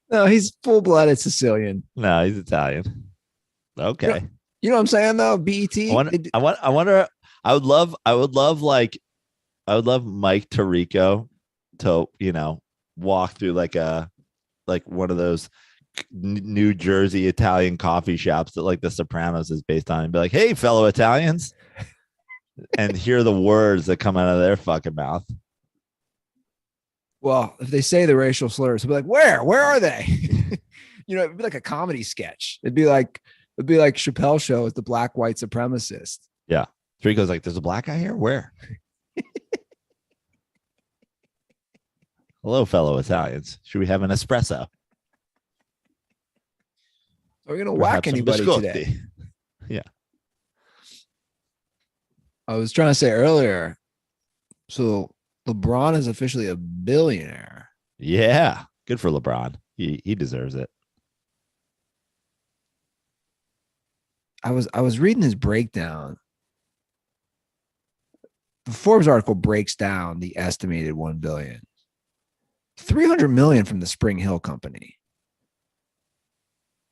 No, he's full-blooded Sicilian. No, he's Italian. Okay. You know what I'm saying though? BET. I wonder. I would love Mike Tirico to, walk through like one of those New Jersey Italian coffee shops that like The Sopranos is based on, and be like, "Hey, fellow Italians," and hear the words that come out of their fucking mouth. Well, if they say the racial slurs, it'll be like, where are they? It'd be like a comedy sketch. It'd be like Chappelle Show as the black white supremacist. Yeah. Tirico's like, there's a black guy here? Where? Hello, fellow Italians. Should we have an espresso? Are we going to whack anybody today? Yeah. I was trying to say earlier, so LeBron is officially a billionaire. Yeah. Good for LeBron. He deserves it. I was reading his breakdown. The Forbes article breaks down the estimated 1 billion. 300 million from the Spring Hill Company,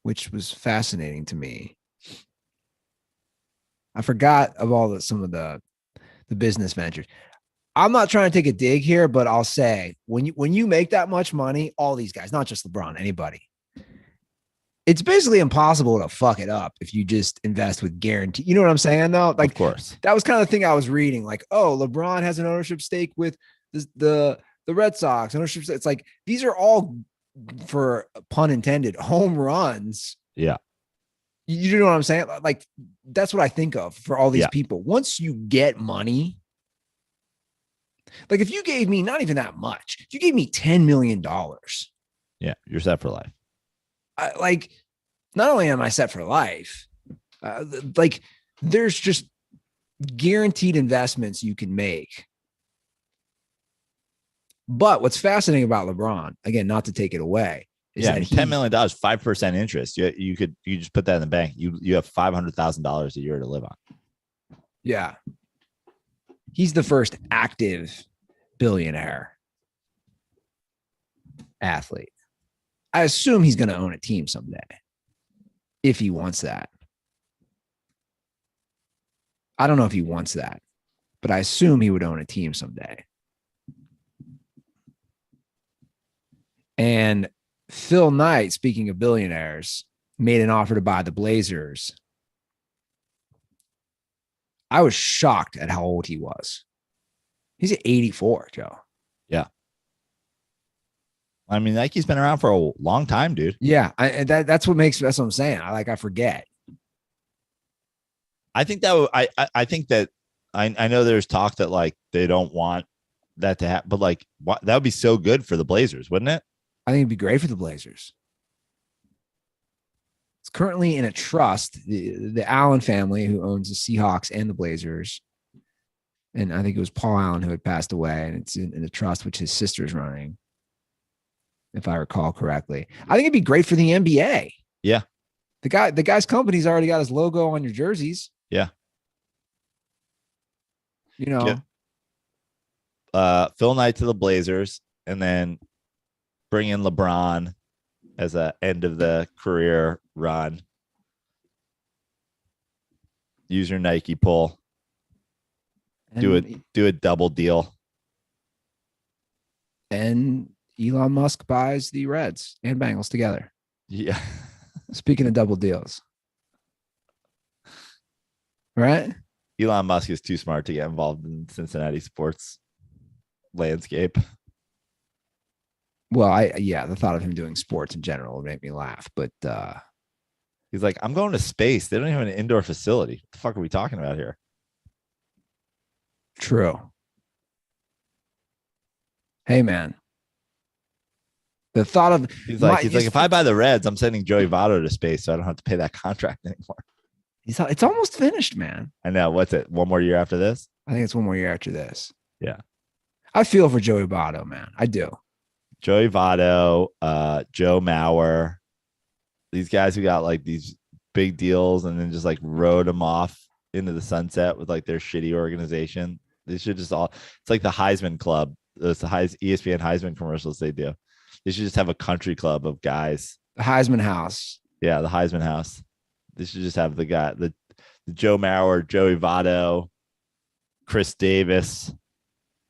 which was fascinating to me. I forgot of some of the business ventures. I'm not trying to take a dig here, but I'll say when you make that much money, all these guys, not just LeBron, anybody, it's basically impossible to fuck it up if you just invest with guarantee. You know what I'm saying though? Like, of course, that was kind of the thing I was reading. Like, oh, LeBron has an ownership stake with the Red Sox. Ownership. It's like these are all, for pun intended, home runs. Yeah. You know what I'm saying? Like, that's what I think of for all these people. Once you get money, like if you gave me not even that much, if you gave me $10 million. Yeah, you're set for life. Not only am I set for life, like there's just guaranteed investments you can make. But what's fascinating about LeBron, again, not to take it away, is that $10 million, 5% interest. You just put that in the bank. You have $500,000 a year to live on. Yeah. He's the first active billionaire athlete. I assume he's going to own a team someday if he wants that. I don't know if he wants that, but I assume he would own a team someday. And Phil Knight, speaking of billionaires, made an offer to buy the Blazers. I was shocked at how old he was. He's at 84, Joe. Yeah. I mean, Nike's been around for a long time, dude. Yeah, that's what I'm saying. I forget. I think that I think that I know there's talk that like they don't want that to happen, but like that would be so good for the Blazers, wouldn't it? I think it'd be great for the Blazers. It's currently in a trust, the Allen family, who owns the Seahawks and the Blazers. And I think it was Paul Allen who had passed away, and it's in a trust which his sister's running, if I recall correctly. I think it'd be great for the NBA. Yeah. The guy's company's already got his logo on your jerseys. Yeah. You know. Yeah. Phil Knight to the Blazers, and then bring in LeBron as a end of the career run. Use your Nike pull. Do a double deal. And Elon Musk buys the Reds and Bengals together. Yeah. Speaking of double deals. Right? Elon Musk is too smart to get involved in Cincinnati sports landscape. Well, the thought of him doing sports in general would make me laugh, but he's like, I'm going to space. They don't even have an indoor facility. What the fuck are we talking about here? True. Hey, man. The thought of he's like, if I buy the Reds, I'm sending Joey Votto to space, so I don't have to pay that contract anymore. It's almost finished, man. I know. What's it? One more year after this? I think it's one more year after this. Yeah. I feel for Joey Votto, man. I do. Joey Votto, Joe Mauer, these guys who got like these big deals and then just like rode them off into the sunset with like their shitty organization. They should just it's like the Heisman Club. It's the ESPN Heisman commercials they do. They should just have a country club of guys. The Heisman House. Yeah, the Heisman House. They should just have the Joe Mauer, Joey Votto, Chris Davis.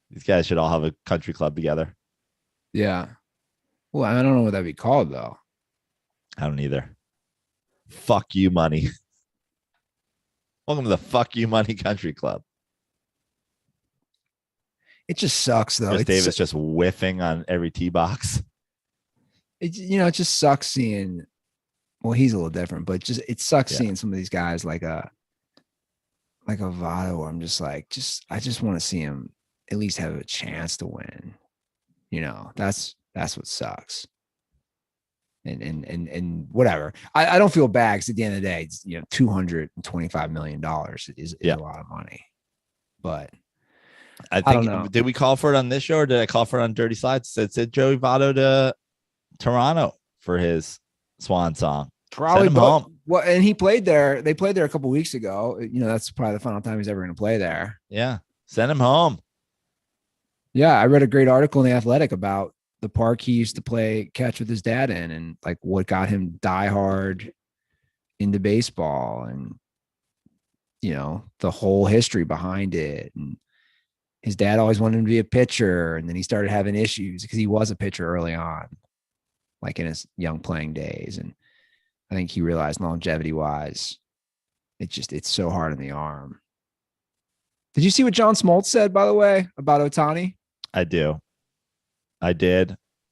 These guys should all have a country club together. Yeah. Well, I don't know what that'd be called, though. I don't either. Fuck you, money. Welcome to the Fuck You Money Country Club. It just sucks, though. Chris Davis just whiffing on every tee box. It just sucks seeing. Well, he's a little different, but it sucks seeing some of these guys like a Votto, where I'm just like, I just want to see him at least have a chance to win. You know, that's what sucks. And whatever. I don't feel bad, because at the end of the day, it's, $225 million is a lot of money. But I think, did we call for it on this show, or did I call for it on Dirty Slides? It said Joey Votto to Toronto for his swan song. Probably home. Well, and he played there. They played there a couple of weeks ago. That's probably the final time he's ever going to play there. Yeah. Send him home. Yeah. I read a great article in The Athletic about the park he used to play catch with his dad in, and like what got him diehard into baseball, and, the whole history behind it. And his dad always wanted him to be a pitcher. And then he started having issues because he was a pitcher early on, like in his young playing days. And I think he realized longevity wise, it's so hard on the arm. Did you see what John Smoltz said, by the way, about Ohtani? I did.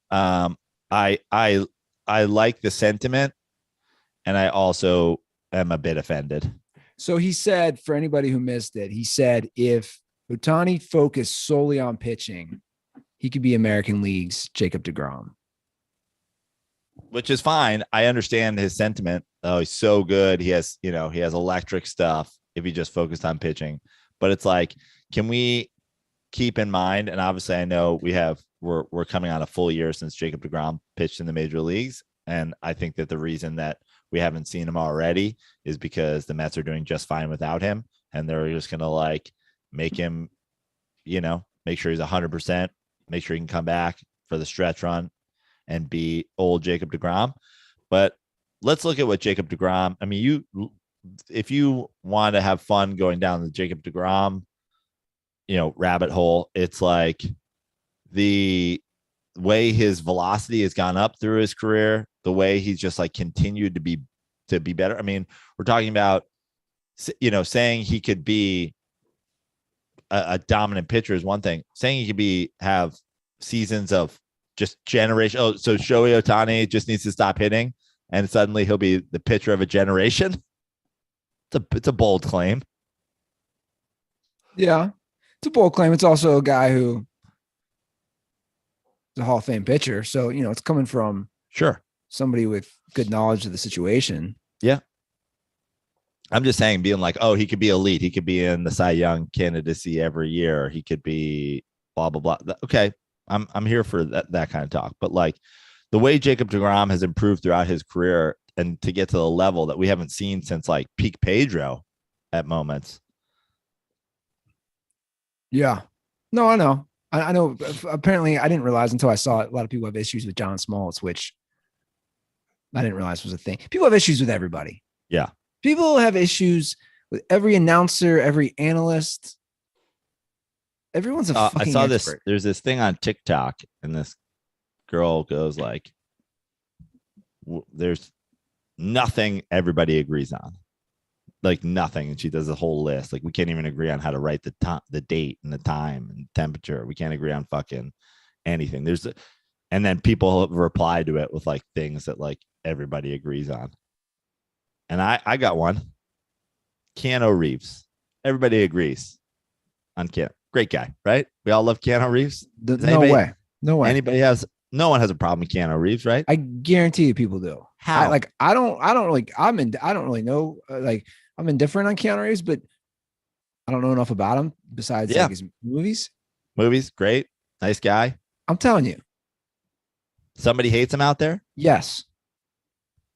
I like the sentiment, and I also am a bit offended. So he said, for anybody who missed it, he said, if Ohtani focused solely on pitching, he could be American League's Jacob deGrom. Which is fine. I understand his sentiment. Oh, he's so good. He has electric stuff if he just focused on pitching. But it's like, can we keep in mind, and obviously I know we're coming on a full year since Jacob deGrom pitched in the major leagues. And I think that the reason that we haven't seen him already is because the Mets are doing just fine without him. And they're just going to like make him, make sure he's 100%, make sure he can come back for the stretch run and be old Jacob deGrom. But let's look at what Jacob deGrom, I mean, if you want to have fun going down the Jacob deGrom, rabbit hole, it's like the way his velocity has gone up through his career, the way he's just like continued to be better. I mean, we're talking about, saying he could be a dominant pitcher is one thing. Saying he could have seasons of just generation. Oh, so Shohei Ohtani just needs to stop hitting, and suddenly he'll be the pitcher of a generation. It's a bold claim. Yeah, it's a bold claim. It's also a guy who is a Hall of Fame pitcher, so it's coming from somebody with good knowledge of the situation. Yeah. I'm just saying, being like, oh, he could be elite. He could be in the Cy Young candidacy every year. He could be blah, blah, blah. Okay. I'm here for that kind of talk. But like the way Jacob deGrom has improved throughout his career and to get to the level that we haven't seen since like peak Pedro at moments. Yeah. No, I know. I know. Apparently, I didn't realize until I saw it. A lot of people have issues with John Smoltz, which I didn't realize was a thing. People have issues with everybody. Yeah. People have issues with every announcer, every analyst. Everyone's a fucking I saw expert. There's this thing on TikTok, and this girl goes like, there's nothing everybody agrees on. Like nothing. And she does a whole list. Like we can't even agree on how to write the date and the time and temperature. We can't agree on fucking anything. And then people reply to it with like things that like everybody agrees on. And I got one. Keanu Reeves. Everybody agrees on Keanu. Great guy, right? We all love Keanu Reeves. No way. No way. No one has a problem with Keanu Reeves, right? I guarantee you people do. How? I don't really know. Like I'm indifferent on Keanu Reeves, but I don't know enough about him besides like his movies. Movies, great. Nice guy. I'm telling you. Somebody hates him out there? Yes.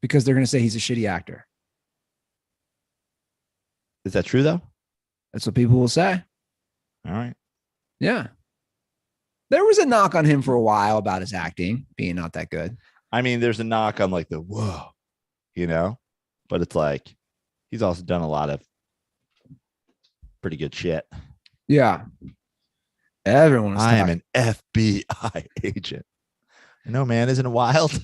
Because they're going to say he's a shitty actor. Is that true, though? That's what people will say. All right. Yeah. There was a knock on him for a while about his acting being not that good. I mean, there's a knock on like whoa, but it's like he's also done a lot of pretty good shit. Yeah. Everyone I am an FBI agent. Man, isn't it wild?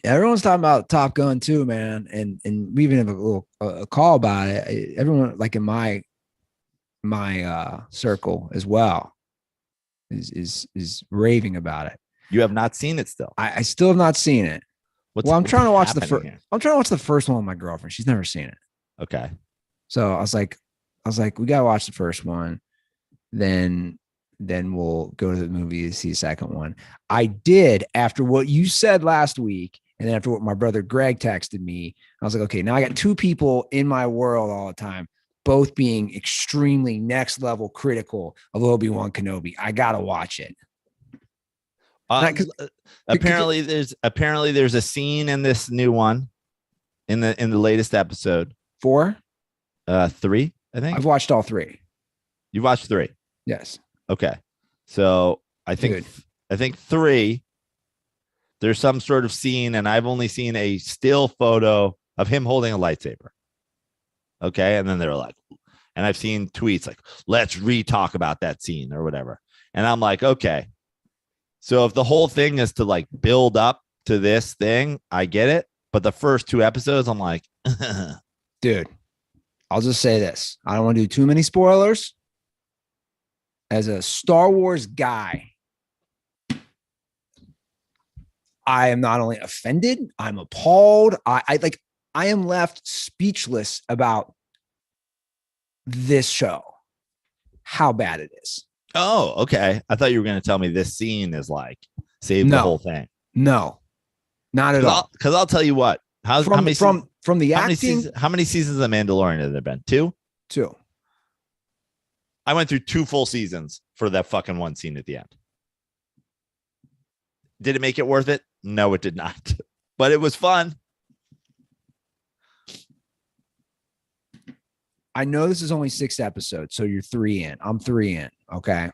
Everyone's talking about Top Gun too, man, and we even have a little call about it. Everyone, like in my circle as well, is raving about it. You have not seen it still. I still have not seen it. I'm trying to watch the first. I'm trying to watch the first one with my girlfriend. She's never seen it. Okay. So I was like, we gotta watch the first one, then we'll go to the movie to see the second one. I did after what you said last week. And then after what my brother Greg texted me, I was like, okay, now I got two people in my world all the time, both being extremely next level critical of Obi-Wan Kenobi. I got to watch it. Apparently there's a scene in this new one in the latest episode. 4? 3, I think. I've watched all 3. You watched 3? Yes. Okay. So I think 3, there's some sort of scene, and I've only seen a still photo of him holding a lightsaber. Okay. And then they're like, and I've seen tweets like, let's re-talk about that scene or whatever. And I'm like, okay. So if the whole thing is to like build up to this thing, I get it. But the first 2 episodes, I'm like, dude, I'll just say this. I don't want to do too many spoilers. As a Star Wars guy, I am not only offended, I'm appalled. I am left speechless about this show, how bad it is. Oh, okay. I thought you were going to tell me this scene is like save the whole thing. No, not at all. Because I'll tell you what. From the acting. How many seasons of Mandalorian have there been? 2? 2. I went through 2 full seasons for that fucking one scene at the end. Did it make it worth it? No, it did not. But it was fun. I know this is only 6 episodes, so you're 3 in. I'm 3 in. Okay.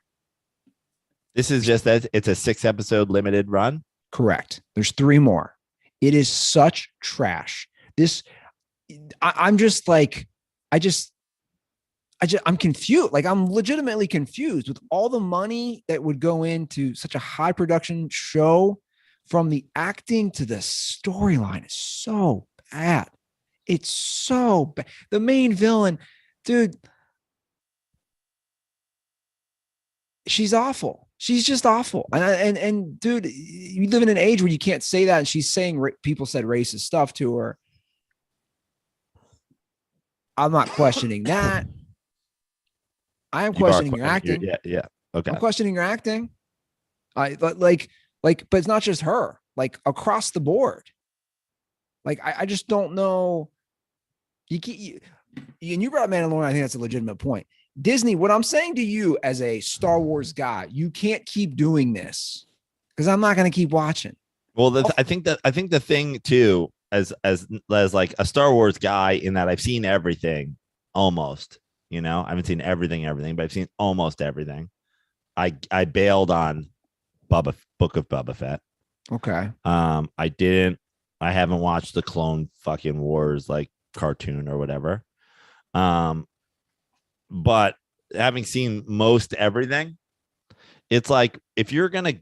This is just that it's a 6-episode limited run. Correct. There's 3 more. It is such trash. I'm just like, I'm confused. Like, I'm legitimately confused with all the money that would go into such a high production show. From the acting to the storyline is so bad. It's so bad. The main villain, dude, she's awful. She's just awful. And dude, you live in an age where you can't say that. And she's saying people said racist stuff to her. I'm not questioning that. I am questioning your acting. Yeah. Okay. I'm questioning your acting. But it's not just her. Like across the board. Like I just don't know. And you brought up Mandalorian. I think that's a legitimate point. Disney, what I'm saying to you as a Star Wars guy, you can't keep doing this because I'm not going to keep watching. Well, I think the thing too, as like a Star Wars guy, in that I've seen everything almost. You know, I haven't seen everything, but I've seen almost everything. I bailed on Book of Boba Fett. Okay. I haven't watched the Clone fucking Wars like cartoon or whatever. But having seen most everything, it's like if you're gonna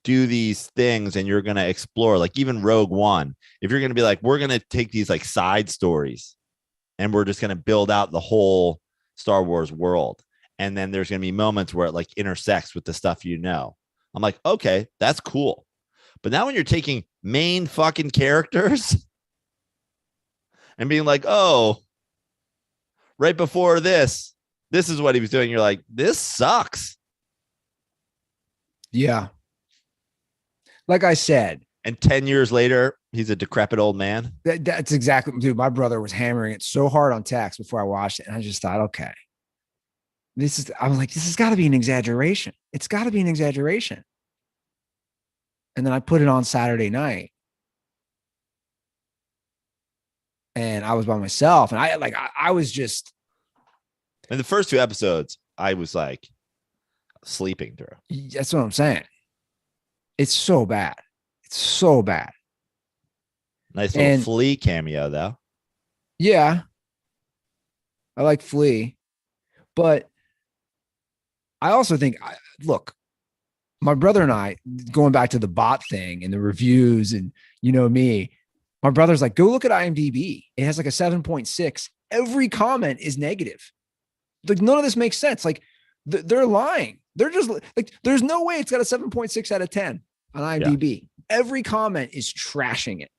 do these things and you're gonna explore, like even Rogue One, if you're gonna be like, we're gonna take these like side stories and we're just gonna build out the whole Star Wars world, and then there's gonna be moments where it like intersects with the stuff you know. I'm like, okay, that's cool. But now when you're taking main fucking characters and being like, oh, right before this is what he was doing. You're like, this sucks. Yeah. Like I said. And 10 years later, he's a decrepit old man. That's exactly, dude. My brother was hammering it so hard on text before I watched it. And I just thought, okay, I'm like, this has got to be an exaggeration. It's got to be an exaggeration. And then I put it on Saturday night. And I was by myself. And I was just. In the first 2 episodes, I was like sleeping through. That's what I'm saying. It's so bad. It's so bad. Nice little Flea cameo, though. Yeah. I like Flea. But I also think, look, my brother and I, going back to the bot thing and the reviews and, you know, me, my brother's like, go look at IMDb. It has like a 7.6. Every comment is negative. Like, none of this makes sense. Like, they're lying. They're just like, there's no way it's got a 7.6 out of 10 on IMDb. Yeah. Every comment is trashing it.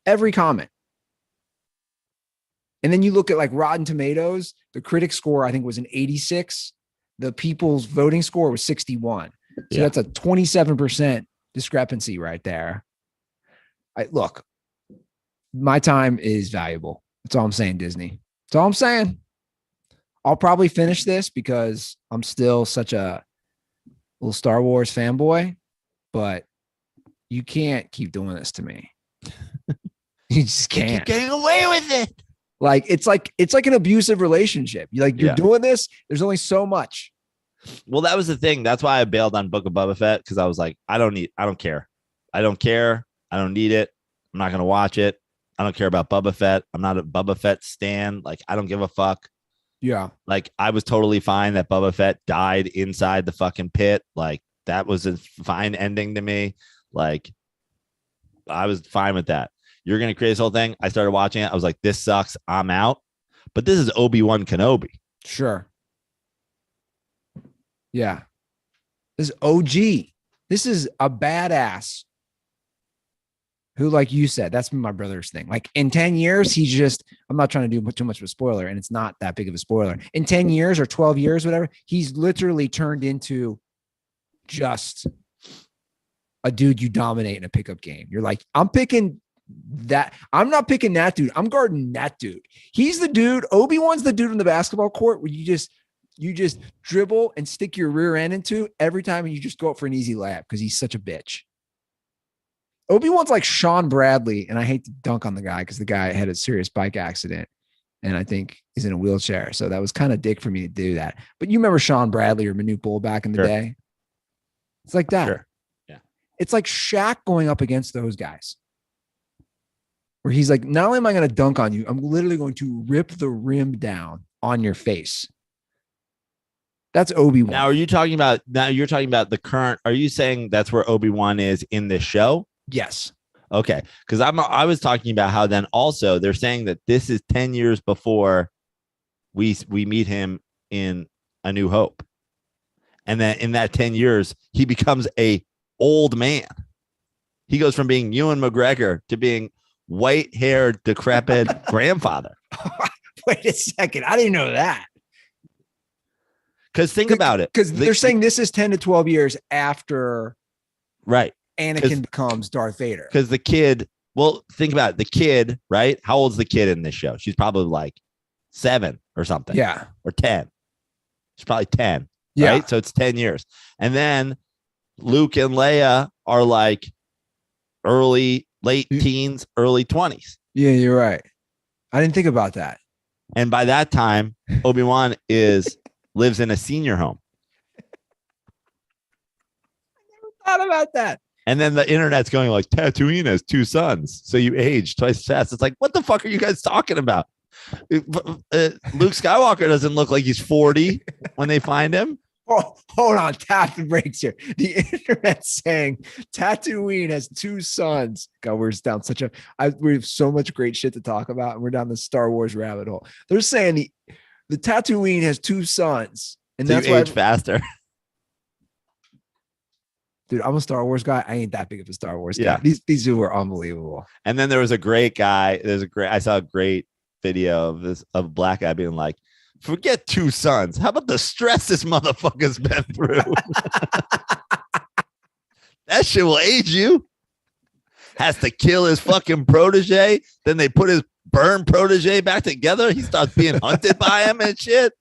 Every comment. And then you look at like Rotten Tomatoes, the critic score, I think, was an 86. The people's voting score was 61. So that's a 27% discrepancy right there. Look, my time is valuable. That's all I'm saying, Disney. That's all I'm saying. I'll probably finish this because I'm still such a little Star Wars fanboy, but you can't keep doing this to me. You just can't. You keep getting away with it. Like, it's like an abusive relationship. You're doing this. There's only so much. Well, that was the thing. That's why I bailed on Book of Boba Fett, because I was like, I don't care. I don't need it. I'm not going to watch it. I don't care about Boba Fett. I'm not a Boba Fett stan. Like, I don't give a fuck. Yeah. Like, I was totally fine that Boba Fett died inside the fucking pit. Like, that was a fine ending to me. Like, I was fine with that. You're going to create this whole thing. I started watching it. I was like, this sucks. I'm out. But this is Obi-Wan Kenobi. Sure. Yeah. This is OG. This is a badass who, like you said, that's my brother's thing. Like, in 10 years, he's just, I'm not trying to do too much of a spoiler, and it's not that big of a spoiler. In 10 years or 12 years, whatever, he's literally turned into just a dude you dominate in a pickup game. You're like, I'm picking that. I'm not picking that dude. I'm guarding that dude. He's the dude. Obi-Wan's the dude in the basketball court where you just dribble and stick your rear end into every time, and you just go up for an easy layup because he's such a bitch. Obi-Wan's like Sean Bradley, and I hate to dunk on the guy because the guy had a serious bike accident, and I think he's in a wheelchair. So that was kind of dick for me to do that. But you remember Sean Bradley or Manute Bol back in the day? It's like that. Sure. Yeah. It's like Shaq going up against those guys, where he's like, not only am I going to dunk on you, I'm literally going to rip the rim down on your face. That's Obi-Wan. Now, you're talking about the current. Are you saying that's where Obi-Wan is in this show? Yes. Okay. Because I was talking about how then also they're saying that this is 10 years before we meet him in A New Hope. And then in that 10 years, he becomes a old man. He goes from being Ewan McGregor to being white-haired, decrepit grandfather. Wait a second. I didn't know that. Because think about it. Because they're saying this is 10 to 12 years after right. Anakin becomes Darth Vader. Because the kid, well, think about it. The kid, right? How old's the kid in this show? She's probably like 7 or something. Yeah. Or 10. She's probably 10. Yeah. Right? So it's 10 years. And then Luke and Leia are like late teens, early 20s. Yeah, you're right. I didn't think about that. And by that time, Obi-Wan lives in a senior home. I never thought about that. And then the internet's going like, Tatooine has 2 sons, so you age twice as fast. It's like, what the fuck are you guys talking about? Luke Skywalker doesn't look like he's 40 when they find him. Oh, hold on, tap the brakes here. The internet's saying Tatooine has 2 sons. God, we're down we have so much great shit to talk about, and we're down the Star Wars rabbit hole. They're saying the Tatooine has 2 sons, and so that's you why age faster. Dude, I'm a Star Wars guy. I ain't that big of a Star Wars guy. Yeah. These two are unbelievable. And then there was a great guy. I saw a great video of a black guy being like, forget 2 sons. How about the stress this motherfucker's been through? That shit will age you. Has to kill his fucking protege. Then they put his burned protege back together. He starts being hunted by him and shit.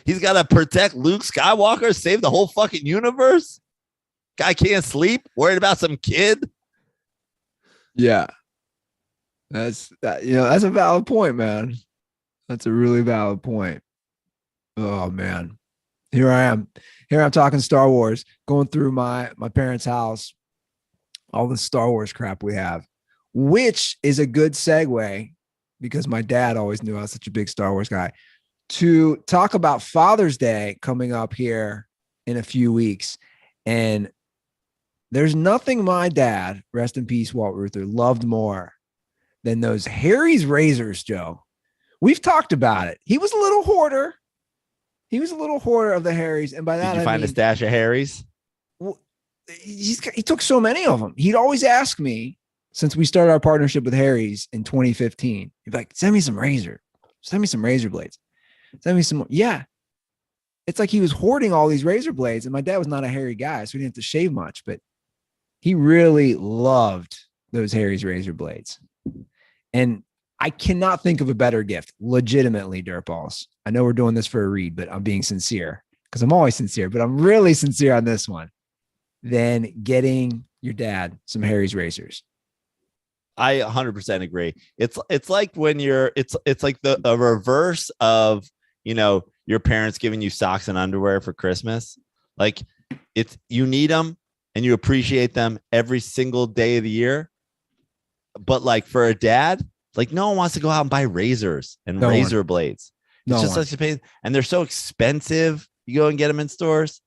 He's got to protect Luke Skywalker, save the whole fucking universe. Guy can't sleep, worried about some kid. Yeah. That's a valid point, man. That's a really valid point. Oh man. Here I am. Here I'm talking Star Wars, going through my parents' house, all the Star Wars crap we have, which is a good segue because my dad always knew I was such a big Star Wars guy, to talk about Father's Day coming up here in a few weeks. And there's nothing my dad, rest in peace, Walt Ruther, loved more than those Harry's razors, Joe. We've talked about it. He was a little hoarder. He was a little hoarder of the Harry's. And by that, Did you find a stash of Harry's? Well, he took so many of them. He'd always ask me, since we started our partnership with Harry's in 2015, he'd be like, send me some razor. Send me some razor blades. Send me some more. Yeah. It's like he was hoarding all these razor blades. And my dad was not a hairy guy, so he didn't have to shave much. But he really loved those Harry's razor blades. And I cannot think of a better gift, legitimately, Dirtballs. I know we're doing this for a read, but I'm being sincere because I'm always sincere, but I'm really sincere on this one, than getting your dad some Harry's razors. I 100% agree. It's like when it's like a reverse of, your parents giving you socks and underwear for Christmas. Like you need them and you appreciate them every single day of the year. But like for a dad, like no one wants to go out and buy razors and razor blades. It's just such a pain. And they're so expensive. You go and get them in stores.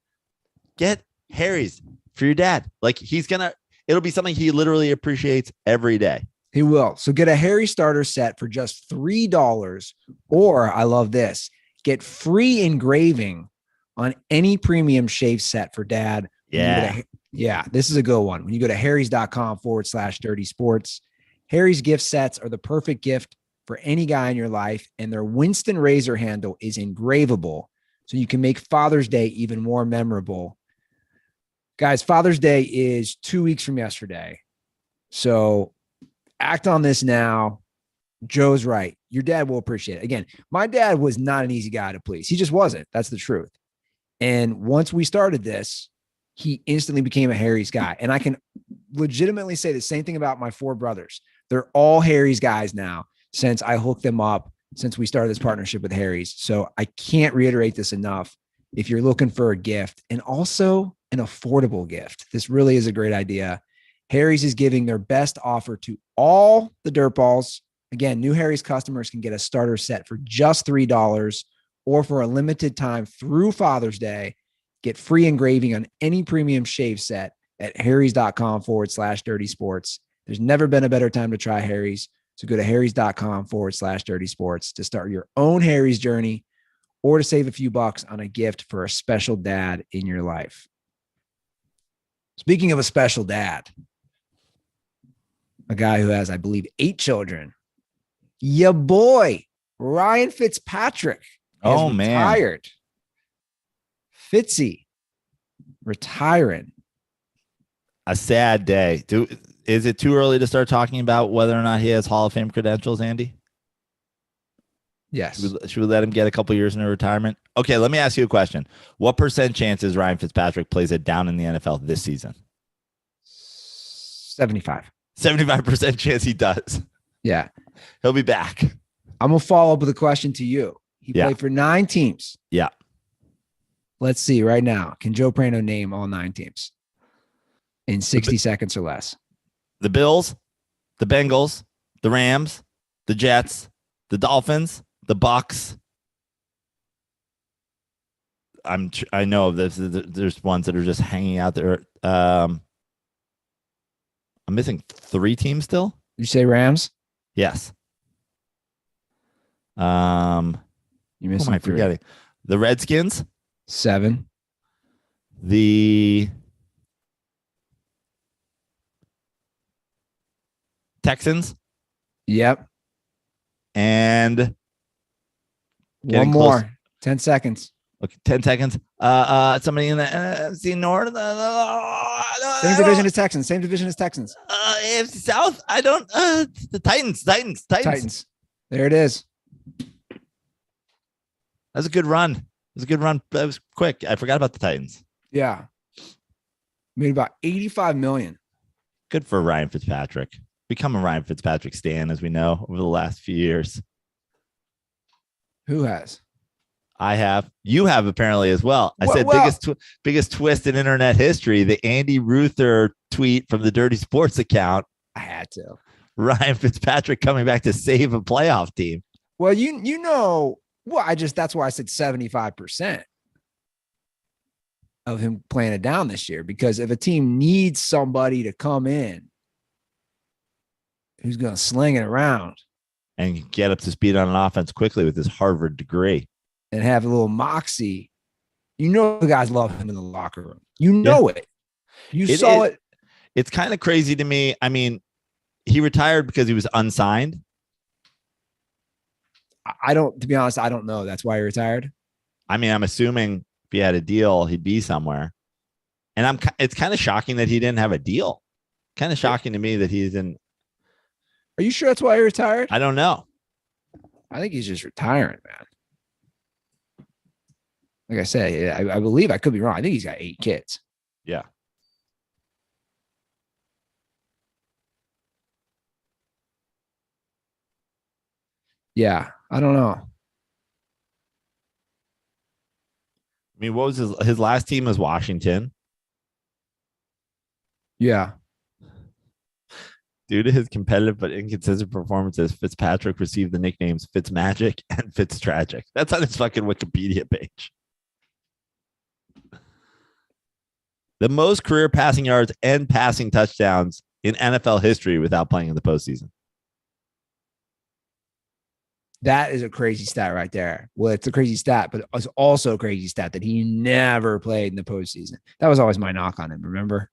Get Harry's for your dad. Like it'll be something he literally appreciates every day. He will. So get a Harry starter set for just $3. Or I love this. Get free engraving on any premium shave set for dad. Yeah. This is a good one. When you go to harrys.com/dirty sports, Harry's gift sets are the perfect gift for any guy in your life, and their Winston razor handle is engravable, so you can make Father's Day even more memorable. Guys, Father's Day is 2 weeks from yesterday, so act on this now. Joe's right. Your dad will appreciate it. Again, my dad was not an easy guy to please. He just wasn't. That's the truth. And once we started this, he instantly became a Harry's guy. And I can legitimately say the same thing about my 4 brothers. They're all Harry's guys now since I hooked them up, since we started this partnership with Harry's. So I can't reiterate this enough. If you're looking for a gift and also an affordable gift, this really is a great idea. Harry's is giving their best offer to all the DirtBalls. Again, new Harry's customers can get a starter set for just $3, or for a limited time through Father's Day, get free engraving on any premium shave set at harrys.com/dirty sports. There's never been a better time to try Harry's. So go to harrys.com/dirty sports to start your own Harry's journey, or to save a few bucks on a gift for a special dad in your life. Speaking of a special dad, a guy who has, I believe, 8 children, your boy, Ryan Fitzpatrick, has retired. Fitzy retiring. A sad day. Is it too early to start talking about whether or not he has Hall of Fame credentials, Andy? Yes. Should we let him get a couple years in retirement? Okay, let me ask you a question. What % chances Ryan Fitzpatrick plays it down in the NFL this season? 75. 75% chance he does. Yeah. He'll be back. I'm going to follow up with a question to you. He played for 9 teams. Yeah. Let's see right now. Can Joe Prano name all 9 teams in 60 seconds or less? The Bills, the Bengals, the Rams, the Jets, the Dolphins, the Bucks. I know there's ones that are just hanging out there. I'm missing 3 teams still. You say Rams? Yes. You missing? Who am I forgetting? The Redskins. 7. The Texans. Yep. And one more. Close. 10 seconds. Okay, 10 seconds. Somebody in the NFC North. Same division as Texans. Same division as Texans. AFC South. I don't. The Titans. There it is. That was a good run. That was quick. I forgot about the Titans. Yeah. Made about $85 million. Good for Ryan Fitzpatrick. Become a Ryan Fitzpatrick stan, as we know, over the last few years. Who has? I have. You have apparently as well. I said biggest twist in internet history. The Andy Ruther tweet from the Dirty Sports account. I had to. Ryan Fitzpatrick coming back to save a playoff team. Well, you know, that's why I said 75% of him playing it down this year, because if a team needs somebody to come in who's going to sling it around and get up to speed on an offense quickly with his Harvard degree and have a little moxie, you know, the guys love him in the locker room. You know it. You saw it. It's kind of crazy to me. I mean, he retired because he was unsigned. To be honest, I don't know. That's why he retired. I mean, I'm assuming if he had a deal, he'd be somewhere. And it's kind of shocking that he didn't have a deal. Kind of shocking to me that he's in. Are you sure that's why he retired? I don't know. I think he's just retiring, man. Like I said, I believe, I could be wrong. I think he's got 8 kids. Yeah. Yeah. I don't know. I mean, what was his last team was Washington. Yeah. Due to his competitive but inconsistent performances, Fitzpatrick received the nicknames Fitzmagic and Fitztragic. That's on his fucking Wikipedia page. The most career passing yards and passing touchdowns in NFL history without playing in the postseason. That is a crazy stat right there. Well, it's a crazy stat, but it's also a crazy stat that he never played in the postseason. That was always my knock on him, remember?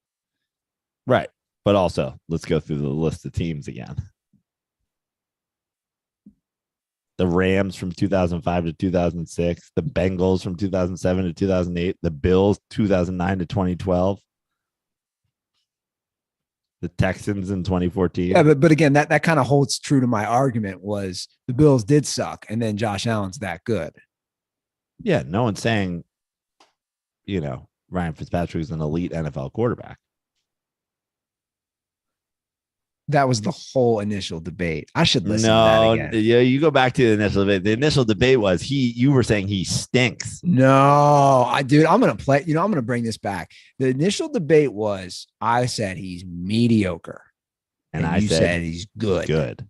Right. But also, let's go through the list of teams again. The Rams from 2005 to 2006, the Bengals from 2007 to 2008, the Bills 2009 to 2012, the Texans in 2014. Yeah, but again, that kind of holds true to my argument was the Bills did suck, and then Josh Allen's that good. Yeah, no one's saying, Ryan Fitzpatrick is an elite NFL quarterback. That was the whole initial debate. I should listen to that No, again. yeah, you go back to the initial debate. The initial debate was you were saying he stinks. No, dude, I'm going to play, I'm going to bring this back. The initial debate was, I said he's mediocre. And you said he's good. Good.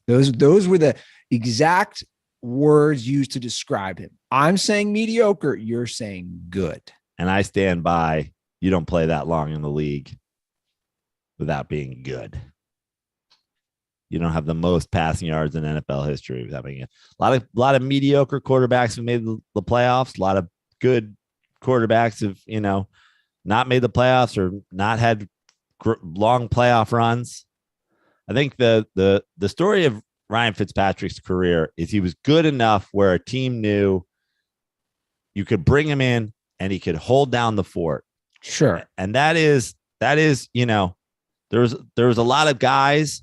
Those were the exact words used to describe him. I'm saying mediocre. You're saying good. And I stand by, you don't play that long in the league without being good. You don't have the most passing yards in NFL history without being a lot of mediocre quarterbacks have made the playoffs. A lot of good quarterbacks have, not made the playoffs or not had long playoff runs. I think the story of Ryan Fitzpatrick's career is he was good enough where a team knew you could bring him in and he could hold down the fort. Sure. And that is, there was a lot of guys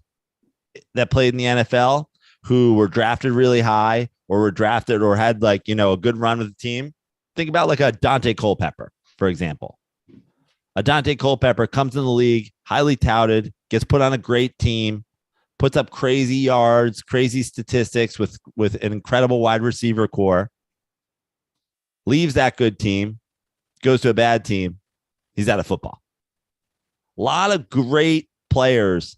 that played in the NFL who were drafted really high or were drafted or had a good run with the team. Think about like a Dante Culpepper, for example. A Dante Culpepper comes in the league, highly touted, gets put on a great team, puts up crazy yards, crazy statistics with an incredible wide receiver core, leaves that good team, goes to a bad team. He's out of football. A lot of great players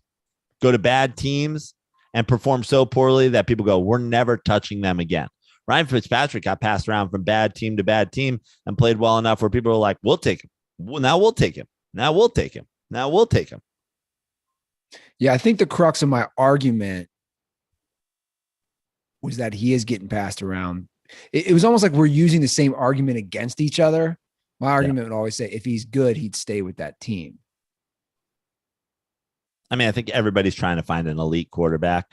go to bad teams and perform so poorly that people go, we're never touching them again. Ryan Fitzpatrick got passed around from bad team to bad team and played well enough where people were like, we'll take him. Now we'll take him. Now we'll take him. Now we'll take him. Yeah, I think the crux of my argument was that he is getting passed around. It was almost like we're using the same argument against each other. My argument would always say, if he's good, he'd stay with that team. I mean, I think everybody's trying to find an elite quarterback,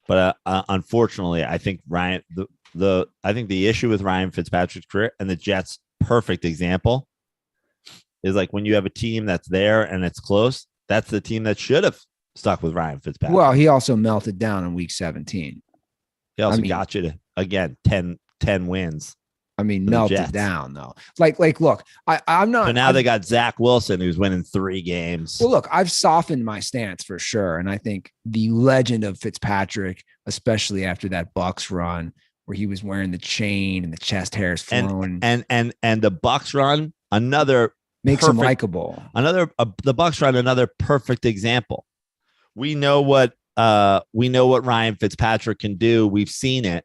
but unfortunately, I think I think the issue with Ryan Fitzpatrick's career and the Jets' perfect example is like when you have a team that's there and it's close, that's the team that should have stuck with Ryan Fitzpatrick. Well, he also melted down in week 17. He also got you to, again, 10 wins. I mean, melted down though. Like, look, I'm not. So now they got Zach Wilson, who's winning 3 games. Well, look, I've softened my stance for sure. And I think the legend of Fitzpatrick, especially after that Bucs run where he was wearing the chain and the chest hairs flowing. And the Bucs run, another makes him likable. The Bucs run, another perfect example. We know what Ryan Fitzpatrick can do. We've seen it.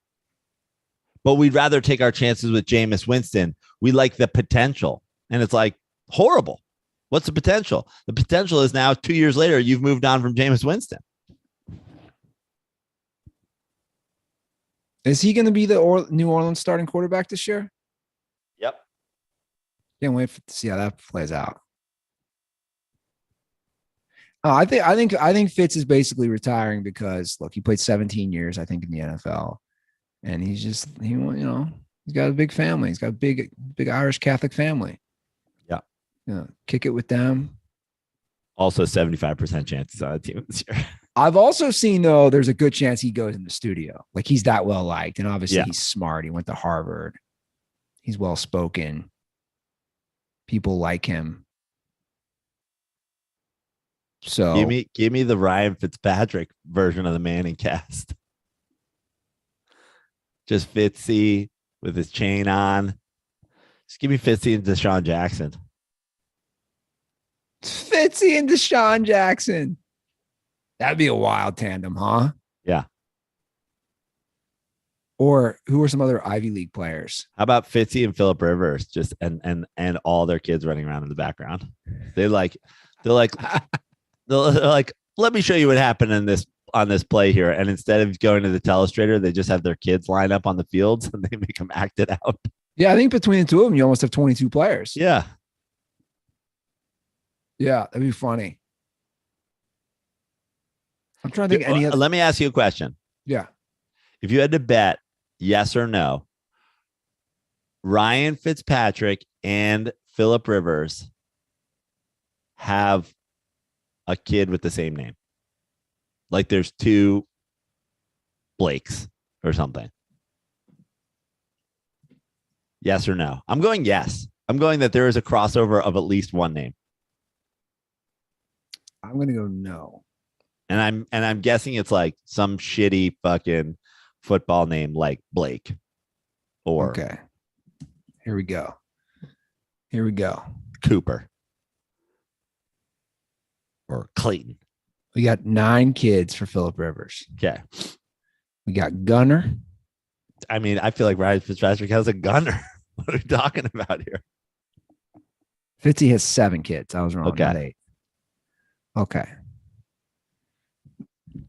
But we'd rather take our chances with Jameis Winston. We like the potential. And it's like, horrible. What's the potential? The potential is now 2 years later, you've moved on from Jameis Winston. Is he going to be the New Orleans starting quarterback this year? Yep. Can't wait to see how that plays out. I think Fitz is basically retiring because, look, he played 17 years, I think, in the NFL. And he's got a big family. He's got a big Irish Catholic family. Yeah. Kick it with them. Also 75% chances on the team this year. I've also seen, though, there's a good chance he goes in the studio. Like, he's that well liked. And obviously he's smart. He went to Harvard. He's well spoken. People like him. So give me the Ryan Fitzpatrick version of the Manning cast. Just Fitzy with his chain on. Just give me Fitzy and Deshaun Jackson. Fitzy and Deshaun Jackson. That'd be a wild tandem, huh? Yeah. Or who are some other Ivy League players? How about Fitzy and Phillip Rivers? Just and all their kids running around in the background. They're like, let me show you what happened on this play here. And instead of going to the telestrator, they just have their kids line up on the fields and they make them act it out. Yeah, I think between the two of them, you almost have 22 players. Yeah. Yeah, that'd be funny. I'm trying to think any other. Let me ask you a question. Yeah. If you had to bet yes or no, Ryan Fitzpatrick and Phillip Rivers have a kid with the same name. Like there's 2 Blakes or something. Yes or no? I'm going yes. I'm going that there is a crossover of at least one name. I'm going to go no. I'm guessing it's like some shitty fucking football name like Blake or Okay. Here we go. Here we go. Cooper or Clayton. We got 9 kids for Phillip Rivers. Okay. We got Gunner. I mean, I feel like Ryan Fitzpatrick has a gunner. What are we talking about here? Fitzy has 7 kids. I was wrong. Okay. Not 8. Okay.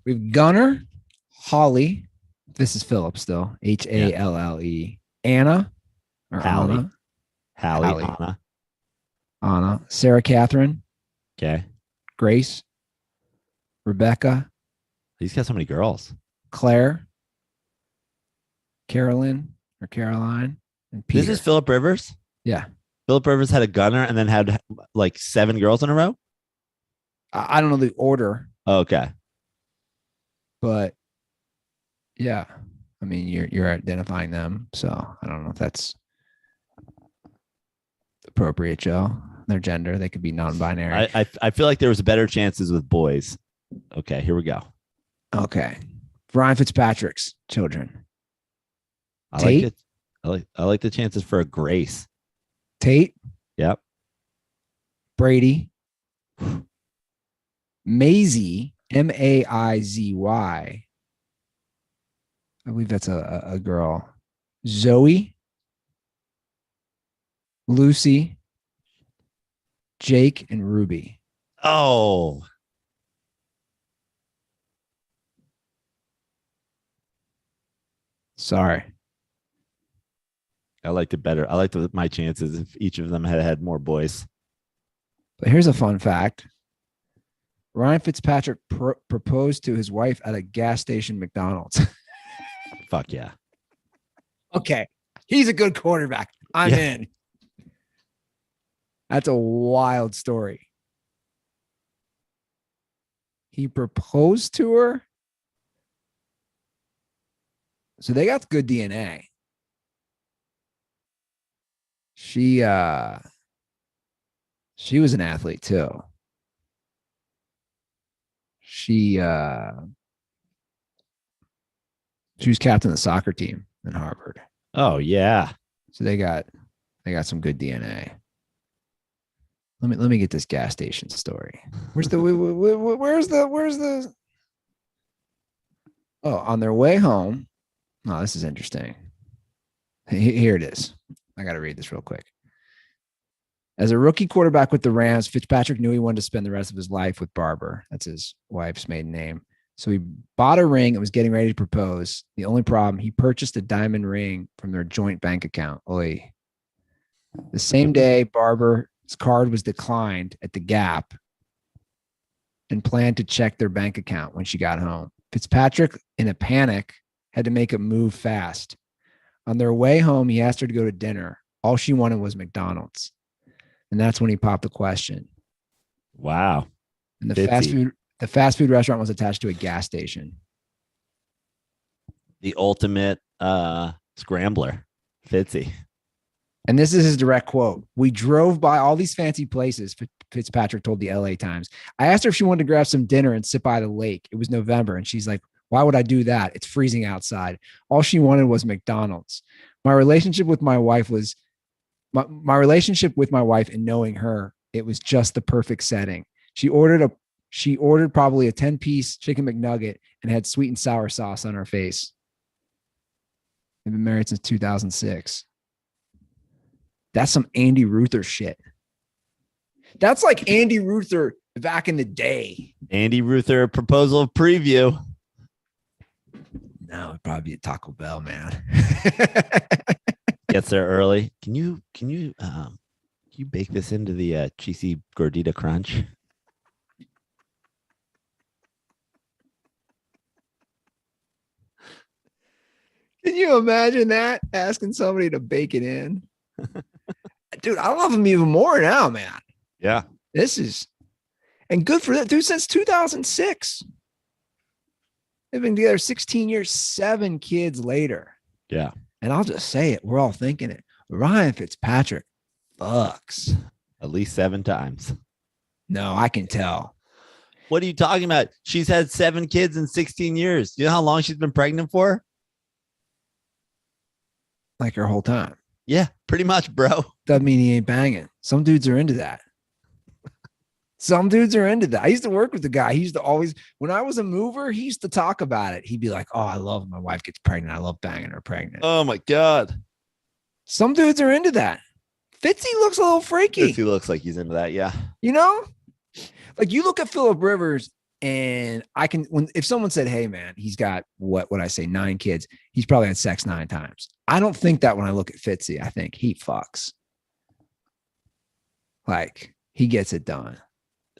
We've Gunner, Holly. This is Phillip still. Halle. Anna. Or Hallie. Anna. Hallie. Anna. Sarah Catherine. Okay. Grace. Rebecca. He's got so many girls. Claire. Caroline. And Peter. This is Phillip Rivers? Yeah. Phillip Rivers had a gunner and then had like 7 girls in a row? I don't know the order. Okay. But yeah, I mean, you're identifying them, so I don't know if that's appropriate, Joe. Their gender, they could be non-binary. I feel like there was better chances with boys. Okay, here we go. Okay, Ryan Fitzpatrick's children. I like the chances for a Grace. Tate. Yep. Brady. Maisie. Maizy. I believe that's a girl. Zoe. Lucy. Jake and Ruby. Oh. Sorry. I liked it better. I liked my chances if each of them had more boys. But here's a fun fact. Ryan Fitzpatrick proposed to his wife at a gas station McDonald's. Fuck yeah. Okay. He's a good quarterback. I'm in. That's a wild story. He proposed to her. So they got good DNA. She was an athlete too. She was captain of the soccer team in Harvard. Oh yeah. So they got some good DNA. Let me get this gas station story. Where's the Oh, on their way home. Oh, this is interesting. Here it is. I got to read this real quick. As a rookie quarterback with the Rams, Fitzpatrick knew he wanted to spend the rest of his life with Barber. That's his wife's maiden name. So he bought a ring and was getting ready to propose. The only problem, he purchased a diamond ring from their joint bank account. Oy. The same day, Barber's card was declined at the Gap and planned to check their bank account when she got home. Fitzpatrick, in a panic, had to make a move fast. On their way home, he asked her to go to dinner. All she wanted was McDonald's. And that's when he popped the question. Wow. And the fast food restaurant was attached to a gas station. The ultimate scrambler, Fitzy. And this is his direct quote. We drove by all these fancy places, Fitzpatrick told the LA Times. I asked her if she wanted to grab some dinner and sit by the lake. It was November. And she's like, why would I do that? It's freezing outside. All she wanted was McDonald's. My relationship with my wife and knowing her, it was just the perfect setting. She ordered probably a 10-piece chicken McNugget and had sweet and sour sauce on her face. They've been married since 2006. That's some Andy Ruther shit. That's like Andy Ruther back in the day. Andy Ruther proposal preview. No, it'd probably be a Taco Bell, man. Gets there early. Can you bake this into the cheesy gordita crunch? Can you imagine that? Asking somebody to bake it in? Dude, I love him even more now, man. Yeah. And good for that dude since 2006. They've been together 16 years, 7 kids later. Yeah. And I'll just say it. We're all thinking it. Ryan Fitzpatrick fucks. At least 7 times. No, I can tell. What are you talking about? She's had 7 kids in 16 years. You know how long she's been pregnant for? Like her whole time. Yeah, pretty much, bro. Doesn't mean he ain't banging. Some dudes are into that. Some dudes are into that. I used to work with the guy. He used to always, when I was a mover, he used to talk about it. He'd be like, oh, I love when my wife gets pregnant. I love banging her pregnant. Oh my God. Some dudes are into that. Fitzy looks a little freaky. Fitzy looks like he's into that. Yeah. You know, like you look at Phillip Rivers and if someone said, hey man, he's got what would I say, 9 kids. He's probably had sex 9 times. I don't think that when I look at Fitzy. I think he fucks. Like he gets it done.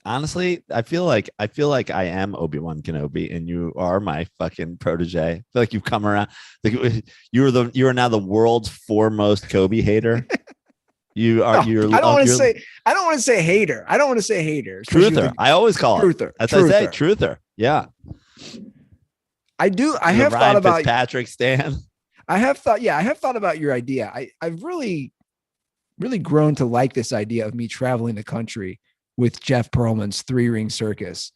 Honestly, I feel like I am Obi-Wan Kenobi and you are my fucking protege. I feel like you've come around. Like you are now the world's foremost Kobe hater. You are. I don't want to say hater. I don't want to say hater. Truther. I always call truther. That's what I say. Truther. Yeah. I do. I have thought about Fitzpatrick Stan. I have thought about your idea. I've really grown to like this idea of me traveling the country with Jeff Pearlman's 3-ring circus,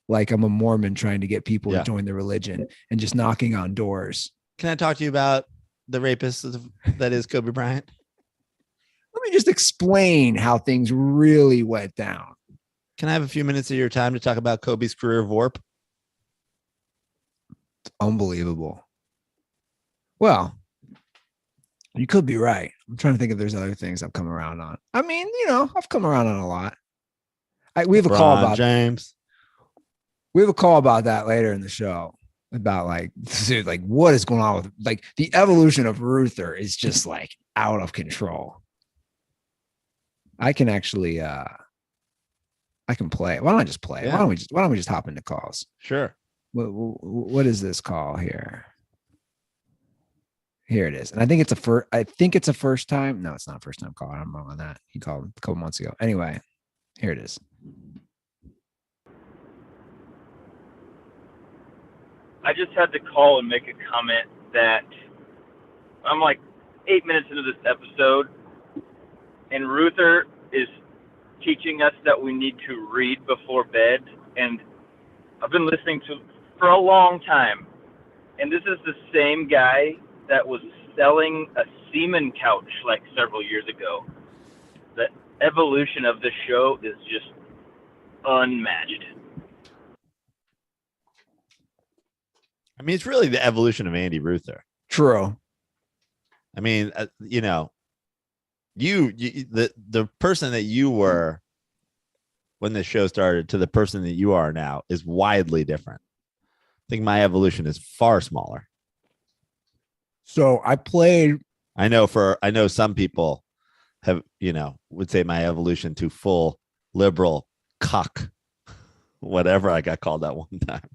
like I'm a Mormon trying to get people to join the religion and just knocking on doors. Can I talk to you about the rapist that is Kobe Bryant? Let me just explain how things really went down. Can I have a few minutes of your time to talk about Kobe's career of warp? It's unbelievable. Well, you could be right. I'm trying to think if there's other things I've come around on. I mean, I've come around on a lot. We have a call about James. We have a call about that later in the show about dude, what is going on with the evolution of Ruther is just out of control. I can actually, I can play. Why don't I just play? Yeah. Why don't we just hop into calls? Sure. What is this call here? Here it is. And I think it's a first time. No, it's not a first time call. I'm wrong on that. He called a couple months ago. Anyway, here it is. I just had to call and make a comment that I'm 8 minutes into this episode, and Ruther is teaching us that we need to read before bed. And I've been listening to for a long time, and this is the same guy that was selling a semen couch several years ago. The evolution of this show is just unmatched. I mean, it's really the evolution of Andy Ruther. True. I mean, the person that you were when the show started to the person that you are now is widely different. I think my evolution is far smaller. So I know some people have, would say my evolution to full liberal cuck, whatever I got called that one time.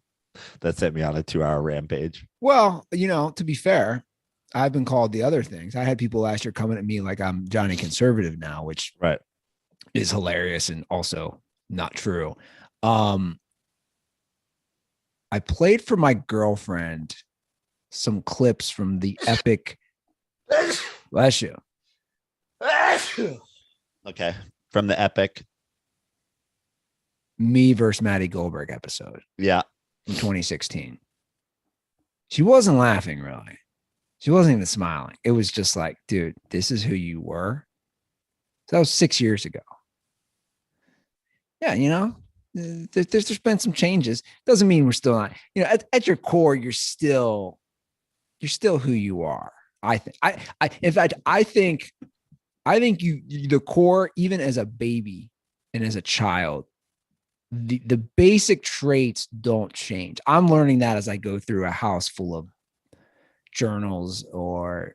That sent me on a 2-hour rampage. Well, to be fair, I've been called the other things. I had people last year coming at me like I'm Johnny Conservative now, which is hilarious and also not true. I played for my girlfriend some clips from the epic. Bless you. Okay. From the epic me versus Maddie Goldberg episode. Yeah. In 2016. She wasn't laughing really. She wasn't even smiling. It was just dude, this is who you were. So that was 6 years ago. Yeah, there's been some changes. Doesn't mean we're still not, at your core, you're still who you are. I think in fact, I think you the core, even as a baby and as a child, the basic traits don't change. I'm learning that as I go through a house full of journals or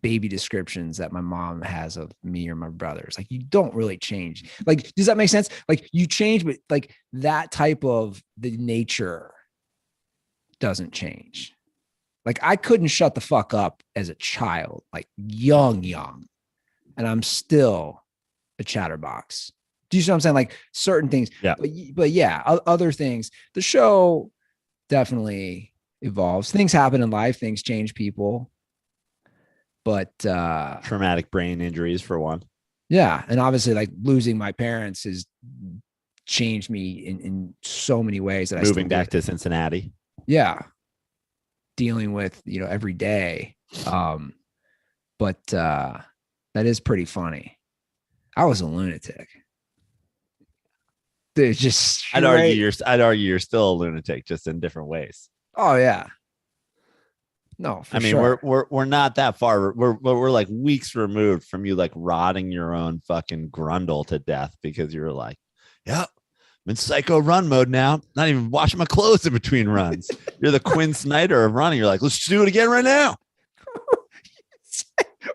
baby descriptions that my mom has of me or my brothers. You don't really change. Does that make sense? You change, but that type of the nature doesn't change. I couldn't shut the fuck up as a child, young, and I'm still a chatterbox. Do you see what I'm saying? Certain things, yeah. But yeah, other things. The show definitely evolves. Things happen in life. Things change people. But traumatic brain injuries for one. Yeah, and obviously, losing my parents is changed me in so many ways that moving back to Cincinnati. Yeah. Dealing with, every day. But that is pretty funny. I was a lunatic. Dude, just I'd argue you're still a lunatic, just in different ways. Oh yeah. No, for sure. we're not that far. We're like weeks removed from you like rotting your own fucking grundle to death because you're like, yeah, I'm in psycho run mode now. Not even washing my clothes in between runs. You're the Quinn Snyder of running. You're like, let's do it again right now.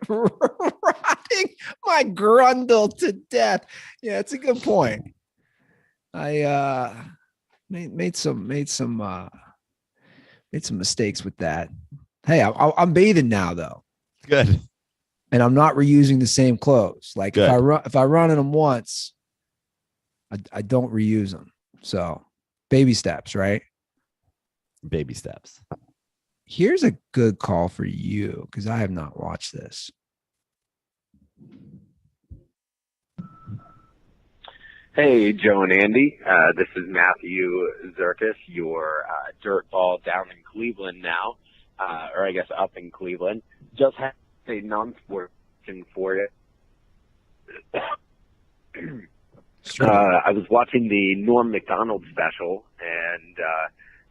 Rotting my grundle to death. Yeah, it's a good point. I made some mistakes with that. Hey, I'm bathing now though. Good. And I'm not reusing the same clothes. Like Good. if I run in them once, I don't reuse them. So baby steps, right? Baby steps. Here's a good call for you because I have not watched this. Hey, Joe and Andy. This is Matthew Circus, your DirtBall down in Cleveland now, or I guess up in Cleveland. Just had a non-sport question for you. I was watching the Norm Macdonald special and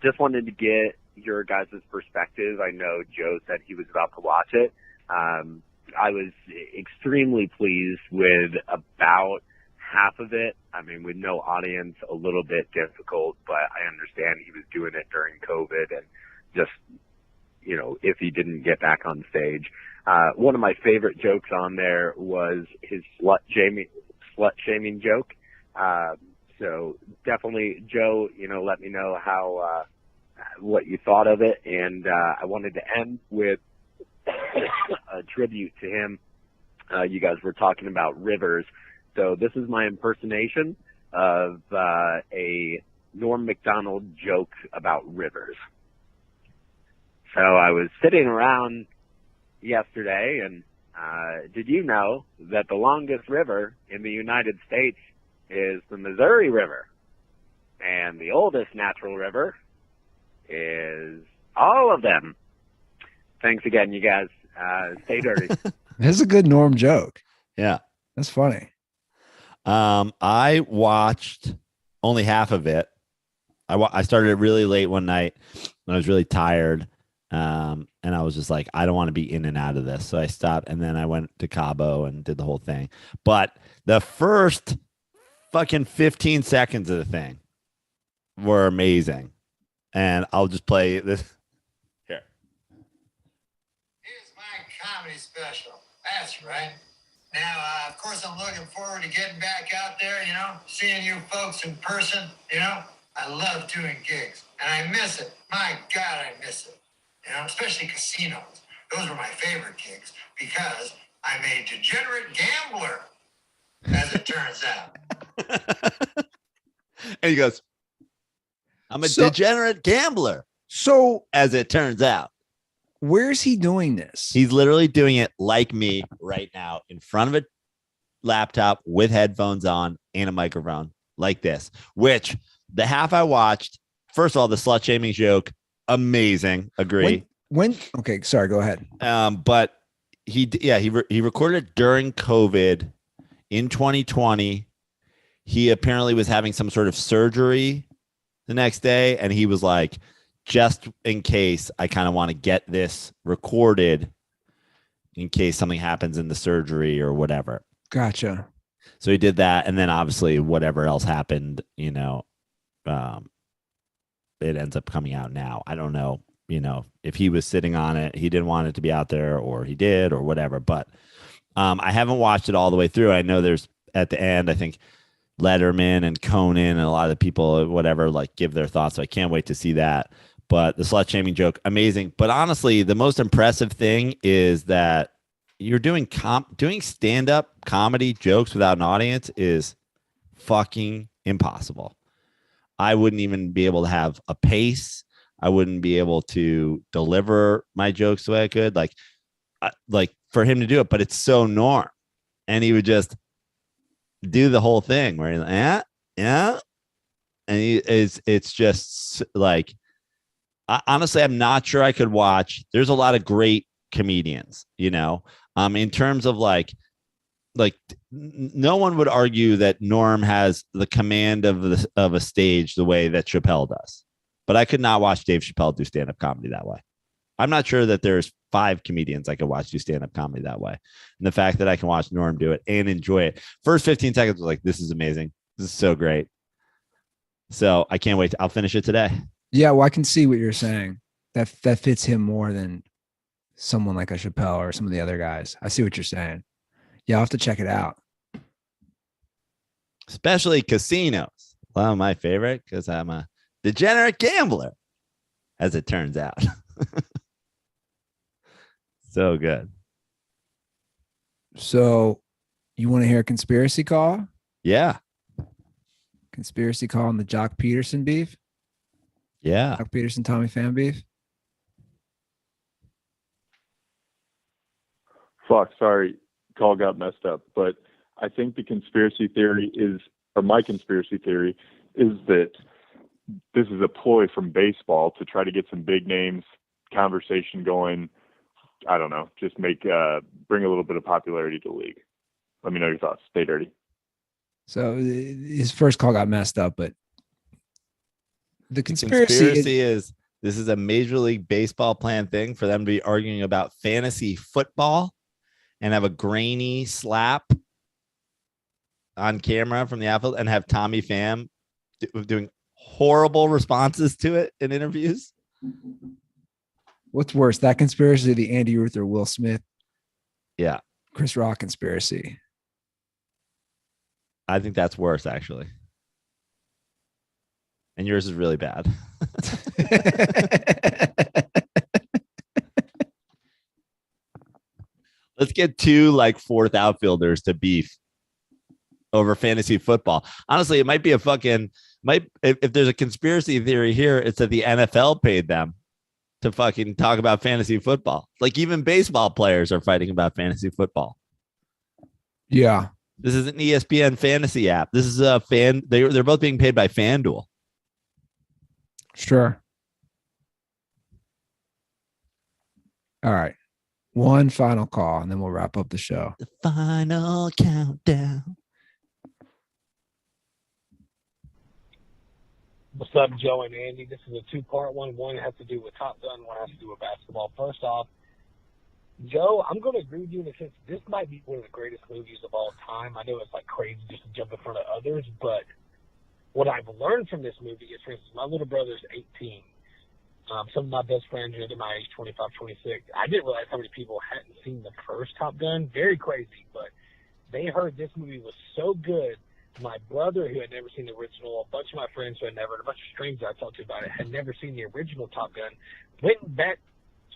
just wanted to get your guys' perspective. I know Joe said he was about to watch it. I was extremely pleased with about half of it. I mean, with no audience, a little bit difficult, but I understand he was doing it during COVID and just, if he didn't get back on stage. One of my favorite jokes on there was his slut shaming joke. So definitely, Joe, let me know how, what you thought of it. And, I wanted to end with a tribute to him. You guys were talking about rivers. So this is my impersonation of a Norm Macdonald joke about rivers. So I was sitting around yesterday, and did you know that the longest river in the United States is the Missouri River? And the oldest natural river is all of them. Thanks again, you guys. Stay dirty. That's a good Norm joke. Yeah. That's funny. I watched only half of it. I started it really late one night when I was really tired. And I was just like, I don't want to be in and out of this. So I stopped and then I went to Cabo and did the whole thing. But the first fucking 15 seconds of the thing were amazing. And I'll just play this here. Here's my comedy special. That's right. Now, of course, I'm looking forward to getting back out there, seeing you folks in person, I love doing gigs, and I miss it. My God, I miss it. Especially casinos. Those were my favorite gigs because I'm a degenerate gambler, as it turns out. And he goes, I'm a degenerate gambler. So, as it turns out. Where's he doing this? He's literally doing it like me right now in front of a laptop with headphones on and a microphone like this, which the half I watched, first of all, the slut shaming joke, amazing. Agree. Okay. Sorry. Go ahead. But he recorded it during COVID in 2020. He apparently was having some sort of surgery the next day. And he was like, just in case, I kind of want to get this recorded in case something happens in the surgery or whatever. Gotcha. So he did that. And then obviously whatever else happened, it ends up coming out now. I don't know, if he was sitting on it, he didn't want it to be out there or he did or whatever. But I haven't watched it all the way through. I know there's at the end, I think Letterman and Conan and a lot of the people, whatever, like give their thoughts. So I can't wait to see that. But the slut shaming joke, amazing. But honestly, the most impressive thing is that you're doing stand-up comedy jokes without an audience is fucking impossible. I wouldn't even be able to have a pace. I wouldn't be able to deliver my jokes the way I could. Like for him to do it, but it's so Norm. And he would just do the whole thing where he's like, Yeah. And it's just like, honestly, I'm not sure I could watch. There's a lot of great comedians, in terms of like no one would argue that Norm has the command of a stage the way that Chappelle does. But I could not watch Dave Chappelle do stand-up comedy that way. I'm not sure that there's 5 comedians I could watch do stand-up comedy that way. And the fact that I can watch Norm do it and enjoy it. First 15 seconds was like, this is amazing. This is so great. So I can't wait. I'll finish it today. Yeah, well, I can see what you're saying. That fits him more than someone like a Chappelle or some of the other guys. I see what you're saying. Yeah, I'll have to check it out. Especially casinos. Well, my favorite because I'm a degenerate gambler, as it turns out. So good. So you want to hear a conspiracy call? Yeah. Conspiracy call on the Jock Peterson beef? Yeah. Jock Peterson, Tommy Pham beef? Fuck, sorry. Call got messed up. But I think the conspiracy theory is, or my conspiracy theory is that this is a ploy from baseball to try to get some big names, conversation going. I don't know, just bring a little bit of popularity to the league. Let me know your thoughts. Stay dirty. So his first call got messed up, but the conspiracy is this is a Major League Baseball plan thing for them to be arguing about fantasy football and have a grainy slap on camera from the outfield and have Tommy Pham doing horrible responses to it in interviews. What's worse, that conspiracy, the Andy Ruther, Will Smith, yeah, Chris Rock conspiracy? I think that's worse, actually. And yours is really bad. Let's get 2 like 4th outfielders to beef over fantasy football. Honestly, it might be if there's a conspiracy theory here, it's that the NFL paid them to fucking talk about fantasy football. Like even baseball players are fighting about fantasy football. Yeah. This is an ESPN fantasy app. This is a fan. They're both being paid by FanDuel. Sure. All right. One final call, and then we'll wrap up the show. The final countdown. What's up, Joe and Andy? This is a 2-part one. One has to do with Top Gun. One has to do with basketball. First off, Joe, I'm going to agree with you in the sense this might be one of the greatest movies of all time. I know it's like crazy just to jump in front of others, but what I've learned from this movie is, for instance, my little brother's 18. Some of my best friends, they're my age, 25, 26. I didn't realize how many people hadn't seen the first Top Gun. Very crazy, but they heard this movie was so good. My brother, who had never seen the original, a bunch of my friends who had never, and a bunch of strangers I talked to about it, had never seen the original Top Gun, went back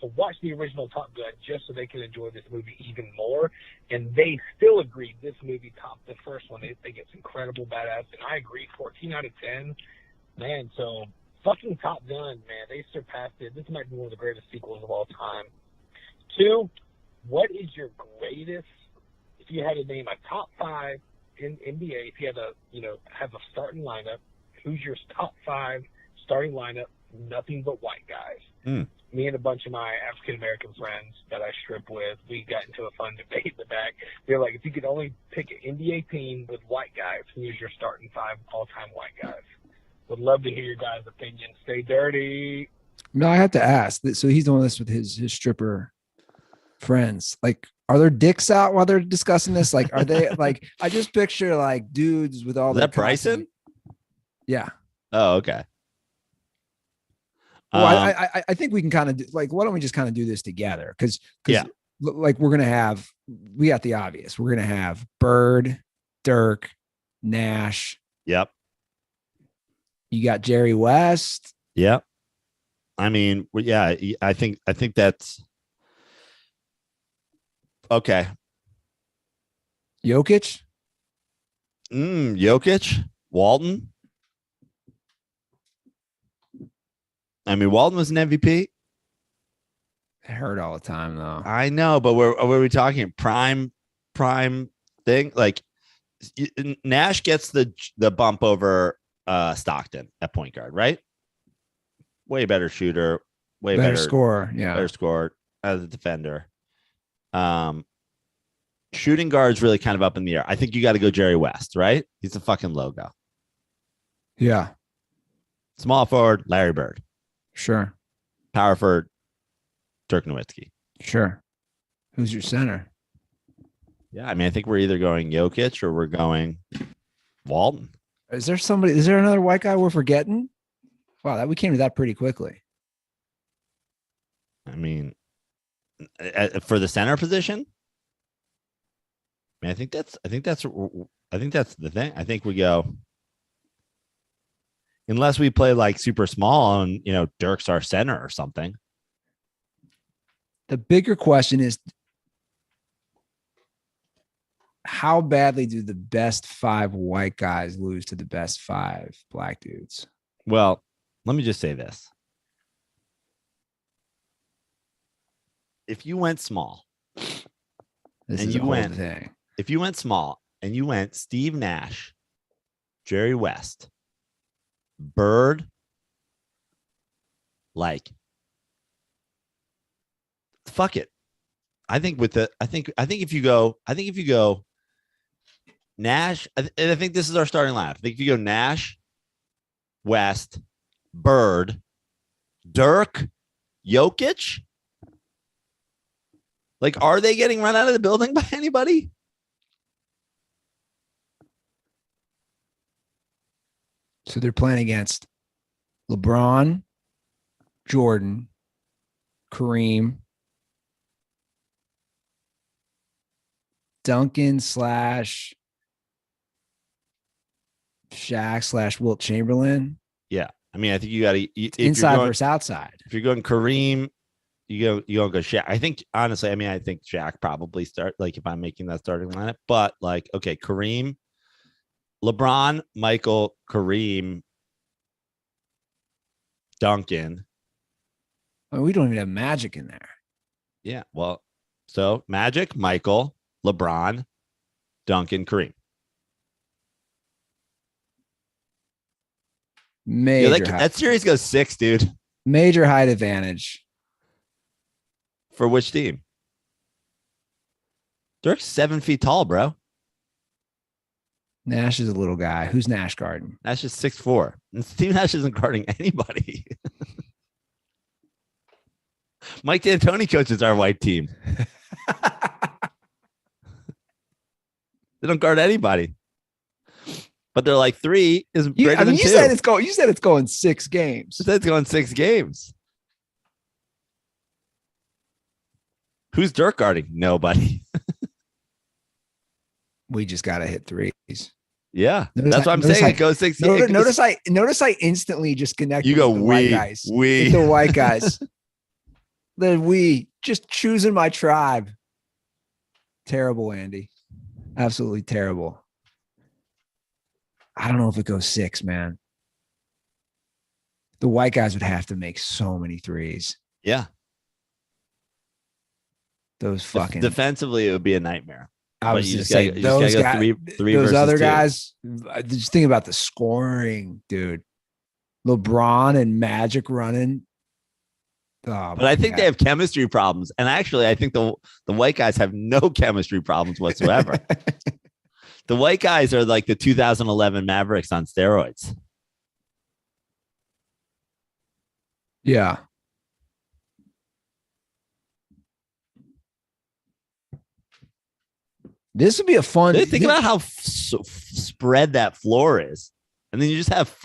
to watch the original Top Gun just so they could enjoy this movie even more. And they still agreed this movie topped the first one. They think it's incredible, badass. And I agree, 14 out of 10. Man, so fucking Top Gun, man, they surpassed it. This might be one of the greatest sequels of all time. 2, what is your greatest, if you had to name a top 5 in NBA, if you had to, have a starting lineup, who's your top 5 starting lineup? Nothing but white guys. Me and a bunch of my African-American friends that I strip with, we got into a fun debate in the back. They're like, if you could only pick an NBA team with white guys, who's your starting 5 all-time white guys? Would love to hear your guys' opinion. Stay dirty. No, I have to ask. So he's doing this with his stripper friends. Like, are their dicks out while they're discussing this? Like, are they like? I just picture like dudes with all. Is that Bryson? Yeah. Oh, okay. Well, I think we can kind of do, like, why don't we just kind of do this together? Because like we got the obvious. We're gonna have Bird, Dirk, Nash. Yep. You got Jerry West. Yep. I mean, yeah. I think that's okay. Jokic. Jokic. Walton. I mean, Walton was an MVP. It hurt all the time, though. I know, but where were we talking? Prime thing? Like, Nash gets the bump over Stockton at point guard, right? Way better shooter, way better scorer, yeah, better scorer as a defender. Shooting guard's really kind of up in the air. I think you got to go Jerry West, right? He's the fucking logo. Yeah. Small forward, Larry Bird. Sure. Power forward, Dirk Nowitzki. Sure. Who's your center? Yeah, I mean, I think we're either going Jokic or we're going Walton. Is there another white guy we're forgetting? Wow, we came to that pretty quickly. I mean, for the center position, I mean, I think that's the thing. I think we go, unless we play like super small and, Dirk's our center or something. The bigger question is, how badly do the best 5 white guys lose to the best 5 black dudes? Well, let me just say this. If you went small, if you went small and you went Steve Nash, Jerry West, Bird, like, fuck it. I think if you go Nash, and I think this is our starting lineup. I think if you go Nash, West, Bird, Dirk, Jokic, like, are they getting run out of the building by anybody? So they're playing against LeBron, Jordan, Kareem, Duncan / Shaq / Wilt Chamberlain. Yeah. I mean, I think you got to inside versus outside. If you're going Kareem, you don't go Shaq. I think, honestly, I think Shaq probably start, like, if I'm making that starting lineup, but like, okay, Kareem, LeBron, Michael, Kareem, Duncan. I mean, we don't even have Magic in there. Yeah. Well, so Magic, Michael, LeBron, Duncan, Kareem. That series goes 6, dude. Major height advantage. For which team? Dirk's 7 feet tall, bro. Nash is a little guy. Who's Nash guarding? Nash is 6'4". And Steve Nash isn't guarding anybody. Mike D'Antoni coaches our white team. They don't guard anybody. But they're like 3 is greater than 2. You said it's going 6 games. You said it's going 6 games. Who's Dirk guarding? Nobody. We just gotta hit threes. Yeah, that's what I'm saying. It goes 6. Notice I instantly just connected. You go with the white guys. We the white guys. We just choosing my tribe. Terrible, Andy. Absolutely terrible. I don't know if it goes 6, man. The white guys would have to make so many threes. Yeah. Those fucking defensively, it would be a nightmare. I was just saying those guys, those other guys. Just think about the scoring, dude. LeBron and Magic running. Oh, but I think they have chemistry problems, and actually, I think the white guys have no chemistry problems whatsoever. The white guys are like the 2011 Mavericks on steroids. Yeah. This would be a fun. Think about how spread that floor is, and then you just have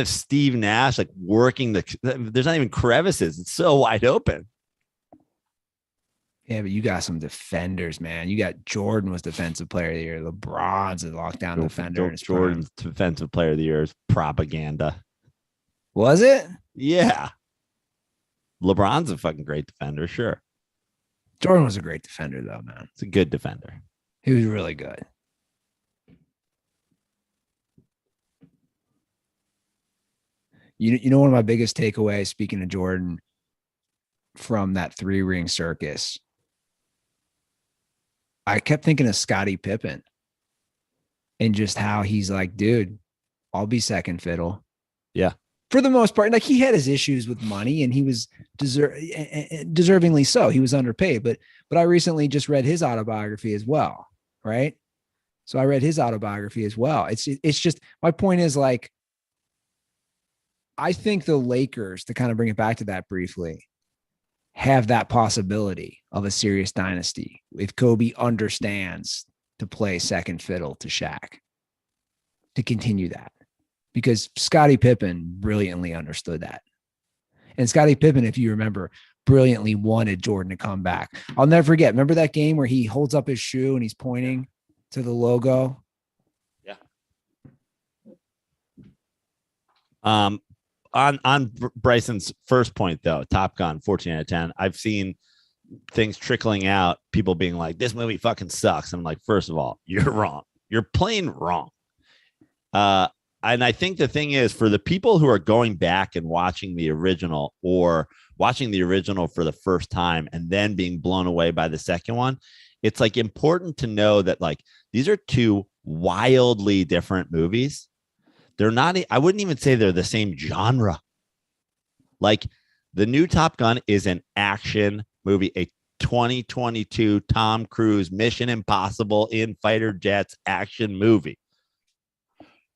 Steve Nash like working there's not even crevices. It's so wide open. Yeah, but you got some defenders, man. You got Jordan was defensive player of the year. LeBron's a lockdown defender. Jordan's defensive player of the year is propaganda. Was it? Yeah. LeBron's a fucking great defender, sure. Jordan was a great defender, though, man. It's a good defender. He was really good. You know, one of my biggest takeaways, speaking of Jordan, from that 3-ring circus, I kept thinking of Scottie Pippen and just how he's like, dude, I'll be second fiddle. Yeah. For the most part, like he had his issues with money and he was deservingly so. He was underpaid, but I recently just read his autobiography as well. Right. So I read his autobiography as well. It's just, my point is like, I think the Lakers, to kind of bring it back to that briefly, have that possibility of a serious dynasty if Kobe understands to play second fiddle to Shaq, to continue that, because Scottie Pippen brilliantly understood that. And Scottie Pippen, if you remember, brilliantly wanted Jordan to come back. I'll never forget. Remember that game where he holds up his shoe and he's pointing to the logo? Yeah. On Bryson's first point, though, Top Gun, 14 out of 10, I've seen things trickling out, people being like, this movie fucking sucks. I'm like, first of all, you're wrong. You're plain wrong. And I think the thing is, for the people who are going back and watching the original or watching the original for the first time and then being blown away by the second one, it's like important to know that like these are two wildly different movies. They're not, I wouldn't even say they're the same genre. Like the new Top Gun is an action movie, a 2022 Tom Cruise Mission Impossible in fighter jets action movie.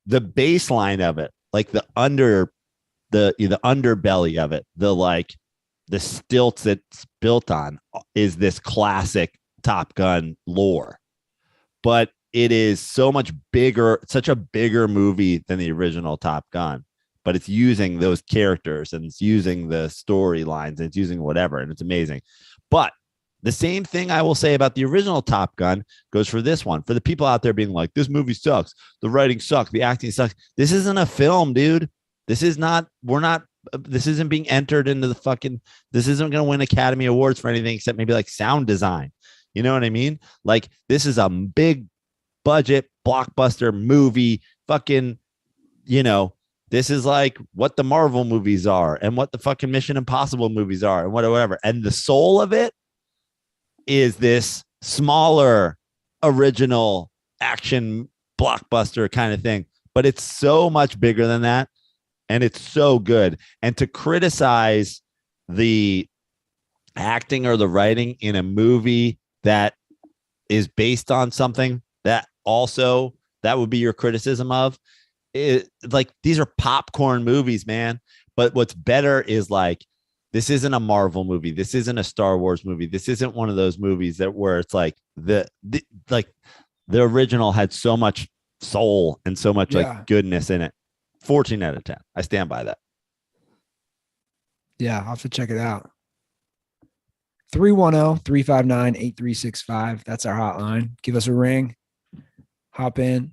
The baseline of it, like the underbelly of it, the stilts it's built on, is this classic Top Gun lore. But it is so much bigger, such a bigger movie than the original Top Gun, but it's using those characters and it's using the storylines and it's using whatever. And it's amazing. But the same thing I will say about the original Top Gun goes for this one. For the people out there being like, this movie sucks, the writing sucks, the acting sucks. This isn't a film, dude. This isn't being entered into the fucking, this isn't going to win Academy Awards for anything except maybe like sound design. You know what I mean? Like this is a big budget blockbuster movie. Fucking, this is like what the Marvel movies are and what the fucking Mission Impossible movies are and whatever. And the soul of it is this smaller original action blockbuster kind of thing, but it's so much bigger than that. And it's so good. And to criticize the acting or the writing in a movie that is based on something that also that would be your criticism of it, like these are popcorn movies, man. But what's better is like, this isn't a Marvel movie. This isn't a Star Wars movie. This isn't one of those movies where it's like the original had so much soul and so much like goodness in it. 14 out of 10. I stand by that. Yeah, I'll have to check it out. 310-359-8365. That's our hotline. Give us a ring. Hop in.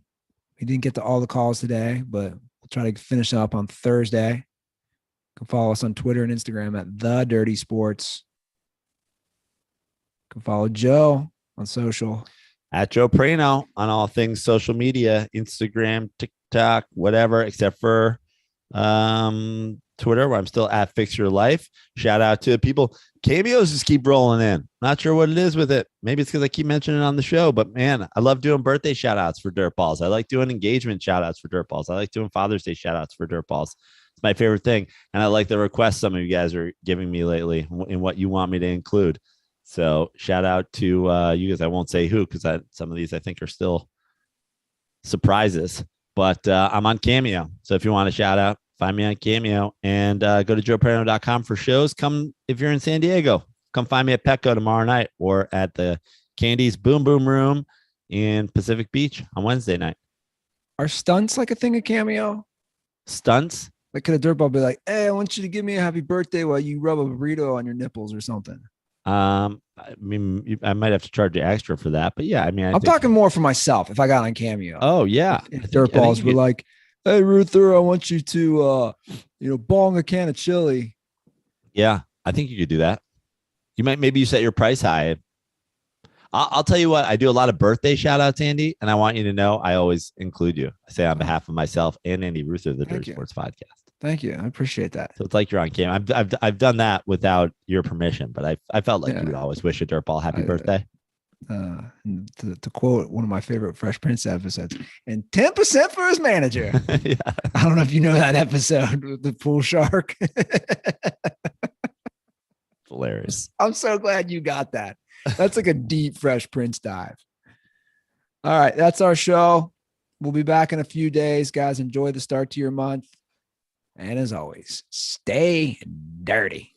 We didn't get to all the calls today, but we'll try to finish up on Thursday. You can follow us on Twitter and Instagram at The Dirty Sports. You can follow Joe on social. At Joe Prano on all things social media, Instagram, TikTok, whatever, except for Twitter, where I'm still at Fix Your Life. Shout out to the people. Cameos just keep rolling in. Not sure what it is with it. Maybe it's because I keep mentioning it on the show, but man, I love doing birthday shout outs for DirtBalls. I like doing engagement shout outs for DirtBalls. I like doing Father's Day shout outs for DirtBalls. It's my favorite thing. And I like the requests some of you guys are giving me lately in what you want me to include. So shout out to you guys. I won't say who because some of these I think are still surprises, but I'm on Cameo. So if you want a shout out, find me on Cameo and go to joeprano.com for shows. Come if you're in San Diego, come find me at Petco tomorrow night or at the Candy's Boom Boom Room in Pacific Beach on Wednesday night. Are stunts like a thing of Cameo? Stunts? Like could a dirtball be like, hey, I want you to give me a happy birthday while you rub a burrito on your nipples or something? I mean, I might have to charge you extra for that, but yeah, I mean, I'm talking more for myself if I got on Cameo. Oh yeah. If dirtballs were like, hey, Ruther, I want you to, bong a can of chili. Yeah, I think you could do that. Maybe you set your price high. I'll tell you what, I do a lot of birthday shout outs, Andy, and I want you to know I always include you. I say on behalf of myself and Andy Ruther, the Dirty Sports Podcast. Thank you. I appreciate that. So it's like you're on camera. I've done that without your permission, but I felt like you would always wish a dirtball happy birthday. To quote one of my favorite Fresh Prince episodes, and 10% for his manager. Yeah. I don't know if you know that episode with the pool shark. Hilarious. I'm so glad you got that. That's like a deep Fresh Prince dive. All right, that's our show. We'll be back in a few days, guys. Enjoy the start to your month. And as always, stay dirty.